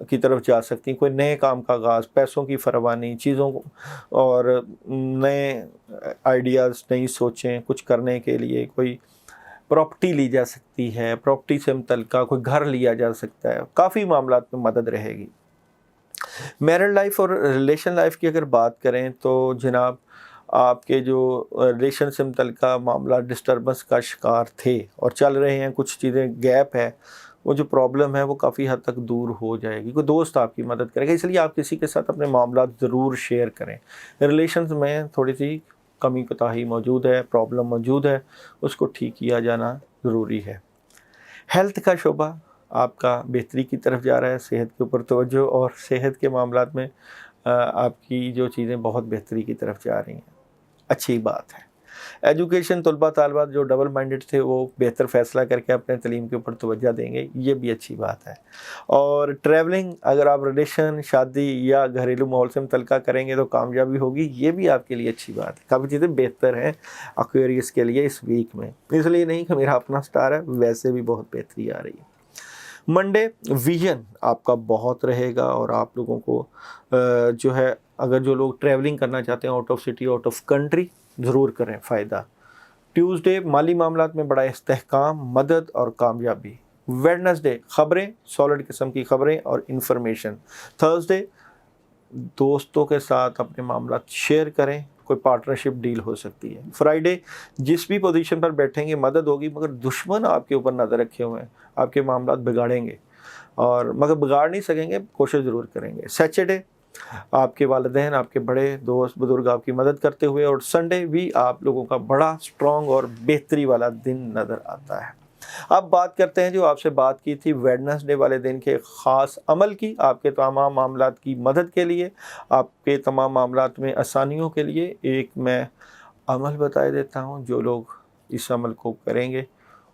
کی طرف جا سکتی ہیں، کوئی نئے کام کا آغاز، پیسوں کی فراوانی، چیزوں اور نئے آئیڈیاز، نئی سوچیں کچھ کرنے کے لیے، کوئی پراپرٹی لی جا سکتی ہے، پراپرٹی سے متعلقہ کوئی گھر لیا جا سکتا ہے، کافی معاملات میں مدد رہے گی۔ میرڈ لائف اور ریلیشن لائف کی اگر بات کریں تو جناب آپ کے جو ریلیشن سے متعلقہ معاملات ڈسٹربنس کا شکار تھے اور چل رہے ہیں، کچھ چیزیں گیپ ہے، وہ جو پرابلم ہے وہ کافی حد تک دور ہو جائے گی، کوئی دوست آپ کی مدد کرے گا، اس لیے آپ کسی کے ساتھ اپنے معاملات ضرور شیئر کریں۔ ریلیشنز میں تھوڑی سی کمی کوتاہی موجود ہے، پرابلم موجود ہے، اس کو ٹھیک کیا جانا ضروری ہے۔ ہیلتھ کا شعبہ آپ کا بہتری کی طرف جا رہا ہے، صحت کے اوپر توجہ، اور صحت کے معاملات میں آپ کی جو چیزیں بہت بہتری کی طرف جا رہی ہیں، اچھی بات ہے۔ ایجوکیشن، طلباء طالبات جو ڈبل مائنڈڈ تھے وہ بہتر فیصلہ کر کے اپنے تعلیم کے اوپر توجہ دیں گے، یہ بھی اچھی بات ہے۔ اور ٹریولنگ، اگر آپ ریلیشن، شادی یا گھریلو ماحول سے متعلقہ کریں گے تو کامیابی ہوگی، یہ بھی آپ کے لیے اچھی بات ہے۔ کافی چیزیں بہتر ہیں ایکویریس کے لیے اس ویک میں، اس لیے نہیں کہ میرا اپنا سٹار ہے، ویسے بھی بہت بہتری آ رہی ہے۔ منڈے ویژن آپ کا بہت رہے گا، اور آپ لوگوں کو جو ہے اگر جو لوگ ٹریولنگ کرنا چاہتے ہیں out of city, out of country, ضرور کریں، فائدہ۔ ٹیوزڈے مالی معاملات میں بڑا استحکام، مدد اور کامیابی۔ ویڈنسڈے خبریں، سالڈ قسم کی خبریں اور انفارمیشن۔ تھرسڈے دوستوں کے ساتھ اپنے معاملات شیئر کریں، کوئی پارٹنرشپ ڈیل ہو سکتی ہے۔ فرائیڈے جس بھی پوزیشن پر بیٹھیں گے مدد ہوگی، مگر دشمن آپ کے اوپر نظر رکھے ہوئے ہیں، آپ کے معاملات بگاڑیں گے، اور مگر بگاڑ نہیں سکیں گے، کوشش ضرور کریں گے۔ سیٹرڈے آپ کے والدین، آپ کے بڑے دوست بزرگ آپ کی مدد کرتے ہوئے، اور سنڈے بھی آپ لوگوں کا بڑا سٹرونگ اور بہتری والا دن نظر آتا ہے۔ اب بات کرتے ہیں جو آپ سے بات کی تھی ویڈنسڈے والے دن کے خاص عمل کی، آپ کے تمام معاملات کی مدد کے لیے، آپ کے تمام معاملات میں آسانیوں کے لیے ایک میں عمل بتا دیتا ہوں۔ جو لوگ اس عمل کو کریں گے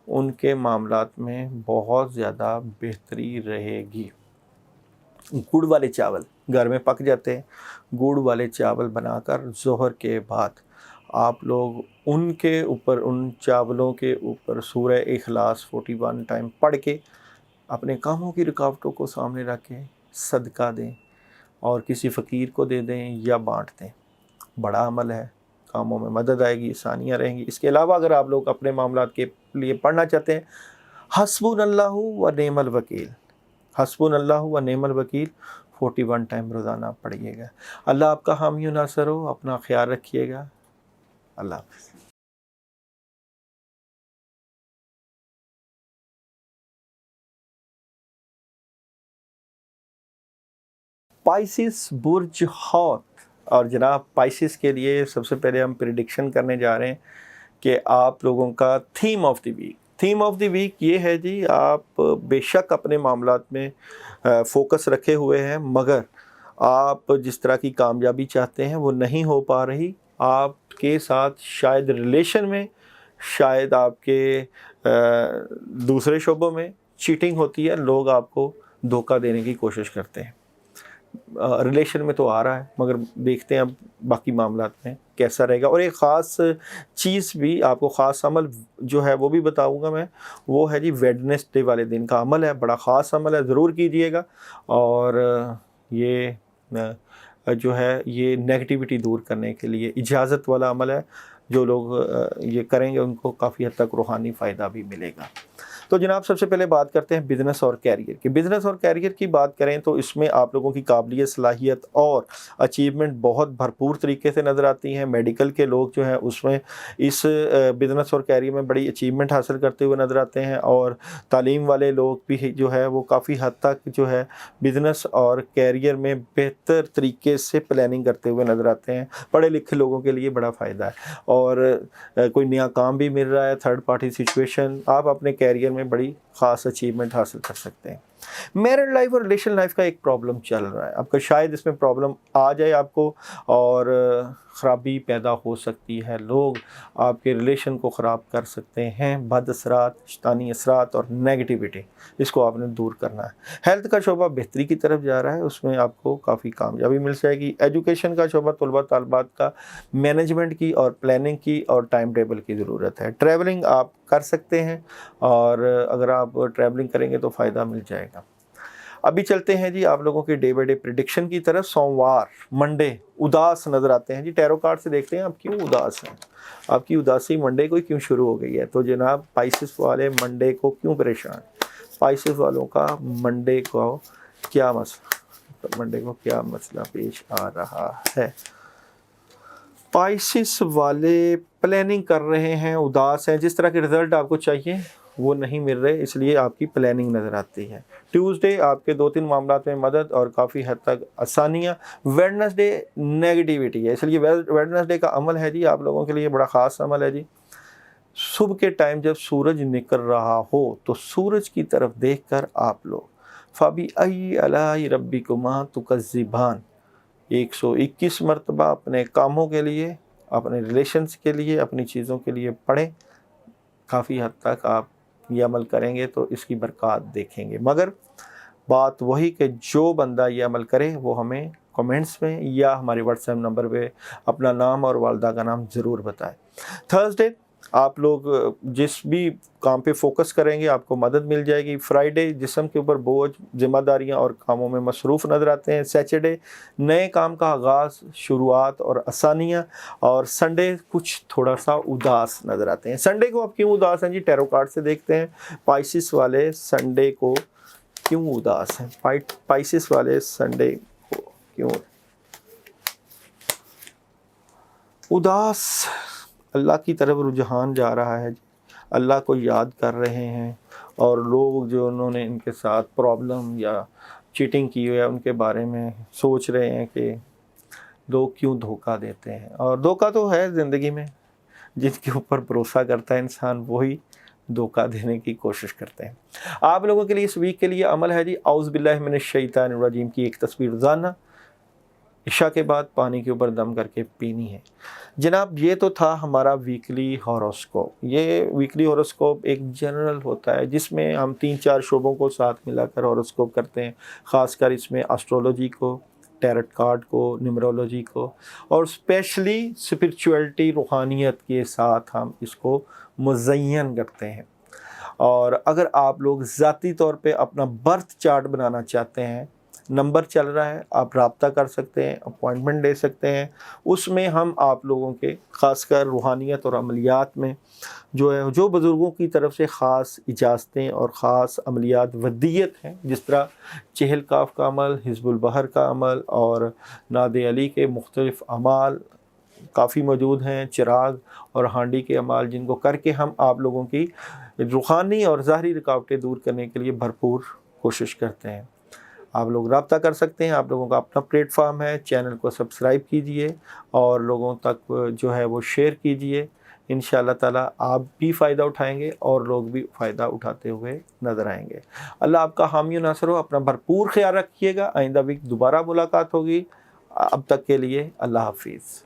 ان کے معاملات میں بہت زیادہ بہتری رہے گی۔ گڑ والے چاول گھر میں پک جاتے ہیں، گڑ والے چاول بنا کر ظہر کے بعد آپ لوگ ان کے اوپر، ان چاولوں کے اوپر سورہ اخلاص 41 ٹائم پڑھ کے اپنے کاموں کی رکاوٹوں کو سامنے رکھ کے صدقہ دیں اور کسی فقیر کو دے دیں یا بانٹ دیں. بڑا عمل ہے، کاموں میں مدد آئے گی، آسانیاں رہیں گی. اس کے علاوہ اگر آپ لوگ اپنے معاملات کے لیے پڑھنا چاہتے ہیں حسبنا اللہ و نعم الوکیل، حسبنا اللہ و نعم الوکیل 41 ٹائم روزانہ پڑھیے گا. اللہ آپ کا حامی و ناصر ہو. اپنا خیال رکھیے گا. اللہ حافظ. پائسس برج حوت. اور جناب پائسس کے لیے سب سے پہلے ہم پریڈکشن کرنے جا رہے ہیں کہ آپ لوگوں کا theme of the week, theme of the week یہ ہے جی، آپ بے شک اپنے معاملات میں فوکس رکھے ہوئے ہیں، مگر آپ جس طرح کی کامیابی چاہتے ہیں وہ نہیں ہو پا رہی. آپ کے ساتھ شاید ریلیشن میں، شاید آپ کے دوسرے شعبوں میں چیٹنگ ہوتی ہے، لوگ آپ کو دھوکہ دینے کی کوشش کرتے ہیں. ریلیشن میں تو آ رہا ہے، مگر دیکھتے ہیں اب باقی معاملات میں کیسا رہے گا. اور ایک خاص چیز بھی آپ کو، خاص عمل جو ہے وہ بھی بتاؤں گا میں، وہ ہے جی ویڈنسڈے والے دن کا عمل ہے. بڑا خاص عمل ہے، ضرور کیجئے گا. اور یہ جو ہے یہ نیگیٹیوٹی دور کرنے کے لیے اجازت والا عمل ہے. جو لوگ یہ کریں گے ان کو کافی حد تک روحانی فائدہ بھی ملے گا. تو جناب سب سے پہلے بات کرتے ہیں بزنس اور کیریئر کی. بزنس اور کیریئر کی بات کریں تو اس میں آپ لوگوں کی قابلیت، صلاحیت اور اچیومنٹ بہت بھرپور طریقے سے نظر آتی ہیں. میڈیکل کے لوگ جو ہیں اس میں اس بزنس اور کیریئر میں بڑی اچیومنٹ حاصل کرتے ہوئے نظر آتے ہیں. اور تعلیم والے لوگ بھی جو ہے وہ کافی حد تک جو ہے بزنس اور کیریئر میں بہتر طریقے سے پلاننگ کرتے ہوئے نظر آتے ہیں. پڑھے لکھے لوگوں کے لیے بڑا فائدہ ہے. اور کوئی نیا کام بھی مل رہا ہے، تھرڈ پارٹی سچویشن، آپ اپنے کیریئر میں بڑی خاص اچیومنٹ حاصل کر سکتے ہیں. میرڈ لائف اور ریلیشن لائف کا ایک پرابلم چل رہا ہے. آپ کا شاید اس میں پرابلم آ جائے آپ کو، اور خرابی پیدا ہو سکتی ہے. لوگ آپ کے ریلیشن کو خراب کر سکتے ہیں. بد اثرات، شیطانی اثرات اور نیگیٹیوٹی، اس کو آپ نے دور کرنا ہے. ہیلتھ کا شعبہ بہتری کی طرف جا رہا ہے، اس میں آپ کو کافی کامیابی مل جائے گی. ایجوکیشن کا شعبہ، طلباء طالبات کا مینجمنٹ کی اور پلاننگ کی اور ٹائم ٹیبل کی ضرورت ہے. ٹریولنگ آپ کر سکتے ہیں، اور اگر آپ ٹریولنگ کریں گے تو فائدہ مل جائے گا. ابھی چلتے ہیں جی آپ لوگوں کے ڈے بائی ڈے پریڈکشن کی طرف. سوموار، منڈے اداس نظر آتے ہیں جی. ٹیرو کارڈ سے دیکھتے ہیں آپ کیوں اداس ہیں، آپ کی اداسی منڈے کو ہی کیوں شروع ہو گئی ہے. تو جناب پائسس والے منڈے کو کیوں پریشان، پائسس والوں کا منڈے کو کیا مسئلہ، منڈے کو کیا مسئلہ پیش آ رہا ہے. پائسس والے پلاننگ کر رہے ہیں، اداس ہیں، جس طرح کے رزلٹ آپ کو چاہیے وہ نہیں مل رہے، اس لیے آپ کی پلاننگ نظر آتی ہے. ٹیوزڈے آپ کے 2-3 معاملات میں مدد اور کافی حد تک آسانیاں. ویڈنسڈے نیگیٹیوٹی ہے، اس لیے ویڈنسڈے کا عمل ہے جی آپ لوگوں کے لیے بڑا خاص عمل ہے جی. صبح کے ٹائم جب سورج نکل رہا ہو تو سورج کی طرف دیکھ کر آپ لوگ فَبِأَيِّ آلَاءِ رَبِّكُمَا تُكَذِّبَانِ 121 مرتبہ اپنے کاموں کے لیے، اپنے ریلیشنز کے لیے، اپنی چیزوں کے لیے پڑھیں. کافی حد تک آپ یہ عمل کریں گے تو اس کی برکات دیکھیں گے. مگر بات وہی کہ جو بندہ یہ عمل کرے وہ ہمیں کمنٹس میں یا ہمارے واٹس ایپ نمبر پہ اپنا نام اور والدہ کا نام ضرور بتائیں. تھرسڈے آپ لوگ جس بھی کام پہ فوکس کریں گے آپ کو مدد مل جائے گی. فرائیڈے جسم کے اوپر بوجھ، ذمہ داریاں اور کاموں میں مصروف نظر آتے ہیں. سیچرڈے نئے کام کا آغاز، شروعات اور آسانیاں. اور سنڈے کچھ تھوڑا سا اداس نظر آتے ہیں. سنڈے کو آپ کیوں اداس ہیں جی؟ ٹیرو کارڈ سے دیکھتے ہیں پائسس والے سنڈے کو کیوں اداس ہیں. پائسس والے سنڈے کو کیوں اداس؟ اللہ کی طرف رجحان جا رہا ہے، اللہ کو یاد کر رہے ہیں، اور لوگ جو انہوں نے ان کے ساتھ پرابلم یا چیٹنگ کی ہے ان کے بارے میں سوچ رہے ہیں کہ لوگ کیوں دھوکہ دیتے ہیں. اور دھوکہ تو ہے زندگی میں، جس کے اوپر بھروسہ کرتا ہے انسان وہی دھوکہ دینے کی کوشش کرتے ہیں. آپ لوگوں کے لیے اس ویک کے لیے عمل ہے جی اعوذ باللہ من الشیطان الرجیم کی ایک تصویر روزانہ عشاء کے بعد پانی کے اوپر دم کر کے پینی ہے. جناب یہ تو تھا ہمارا ویکلی ہاروسکوپ. یہ ویکلی ہاروسکوپ ایک جنرل ہوتا ہے جس میں ہم 3-4 شعبوں کو ساتھ ملا کر ہاروسکوپ کرتے ہیں. خاص کر اس میں اسٹرولوجی کو، ٹیرٹ کارڈ کو، نمرولوجی کو، اور اسپیشلی اسپرچویلٹی، روحانیت کے ساتھ ہم اس کو مزین کرتے ہیں۔ اور اگر آپ لوگ ذاتی طور پہ اپنا برتھ چارٹ بنانا چاہتے ہیں، نمبر چل رہا ہے، آپ رابطہ کر سکتے ہیں، اپوائنٹمنٹ لے سکتے ہیں۔ اس میں ہم آپ لوگوں کے خاص کر روحانیت اور عملیات میں جو بزرگوں کی طرف سے خاص اجازتیں اور خاص عملیات ودیت ہیں، جس طرح چہل کاف کا عمل، حزب البحر کا عمل اور ناد علی کے مختلف اعمال کافی موجود ہیں، چراغ اور ہانڈی کے اعمال، جن کو کر کے ہم آپ لوگوں کی روحانی اور ظاہری رکاوٹیں دور کرنے کے لیے بھرپور کوشش کرتے ہیں۔ آپ لوگ رابطہ کر سکتے ہیں، آپ لوگوں کا اپنا پلیٹ فارم ہے، چینل کو سبسکرائب کیجئے اور لوگوں تک جو ہے وہ شیئر کیجئے۔ انشاءاللہ تعالیٰ آپ بھی فائدہ اٹھائیں گے اور لوگ بھی فائدہ اٹھاتے ہوئے نظر آئیں گے۔ اللہ آپ کا حامی و ناصر ہو، اپنا بھرپور خیال رکھیے گا۔ آئندہ بھی دوبارہ ملاقات ہوگی، اب تک کے لیے اللہ حافظ۔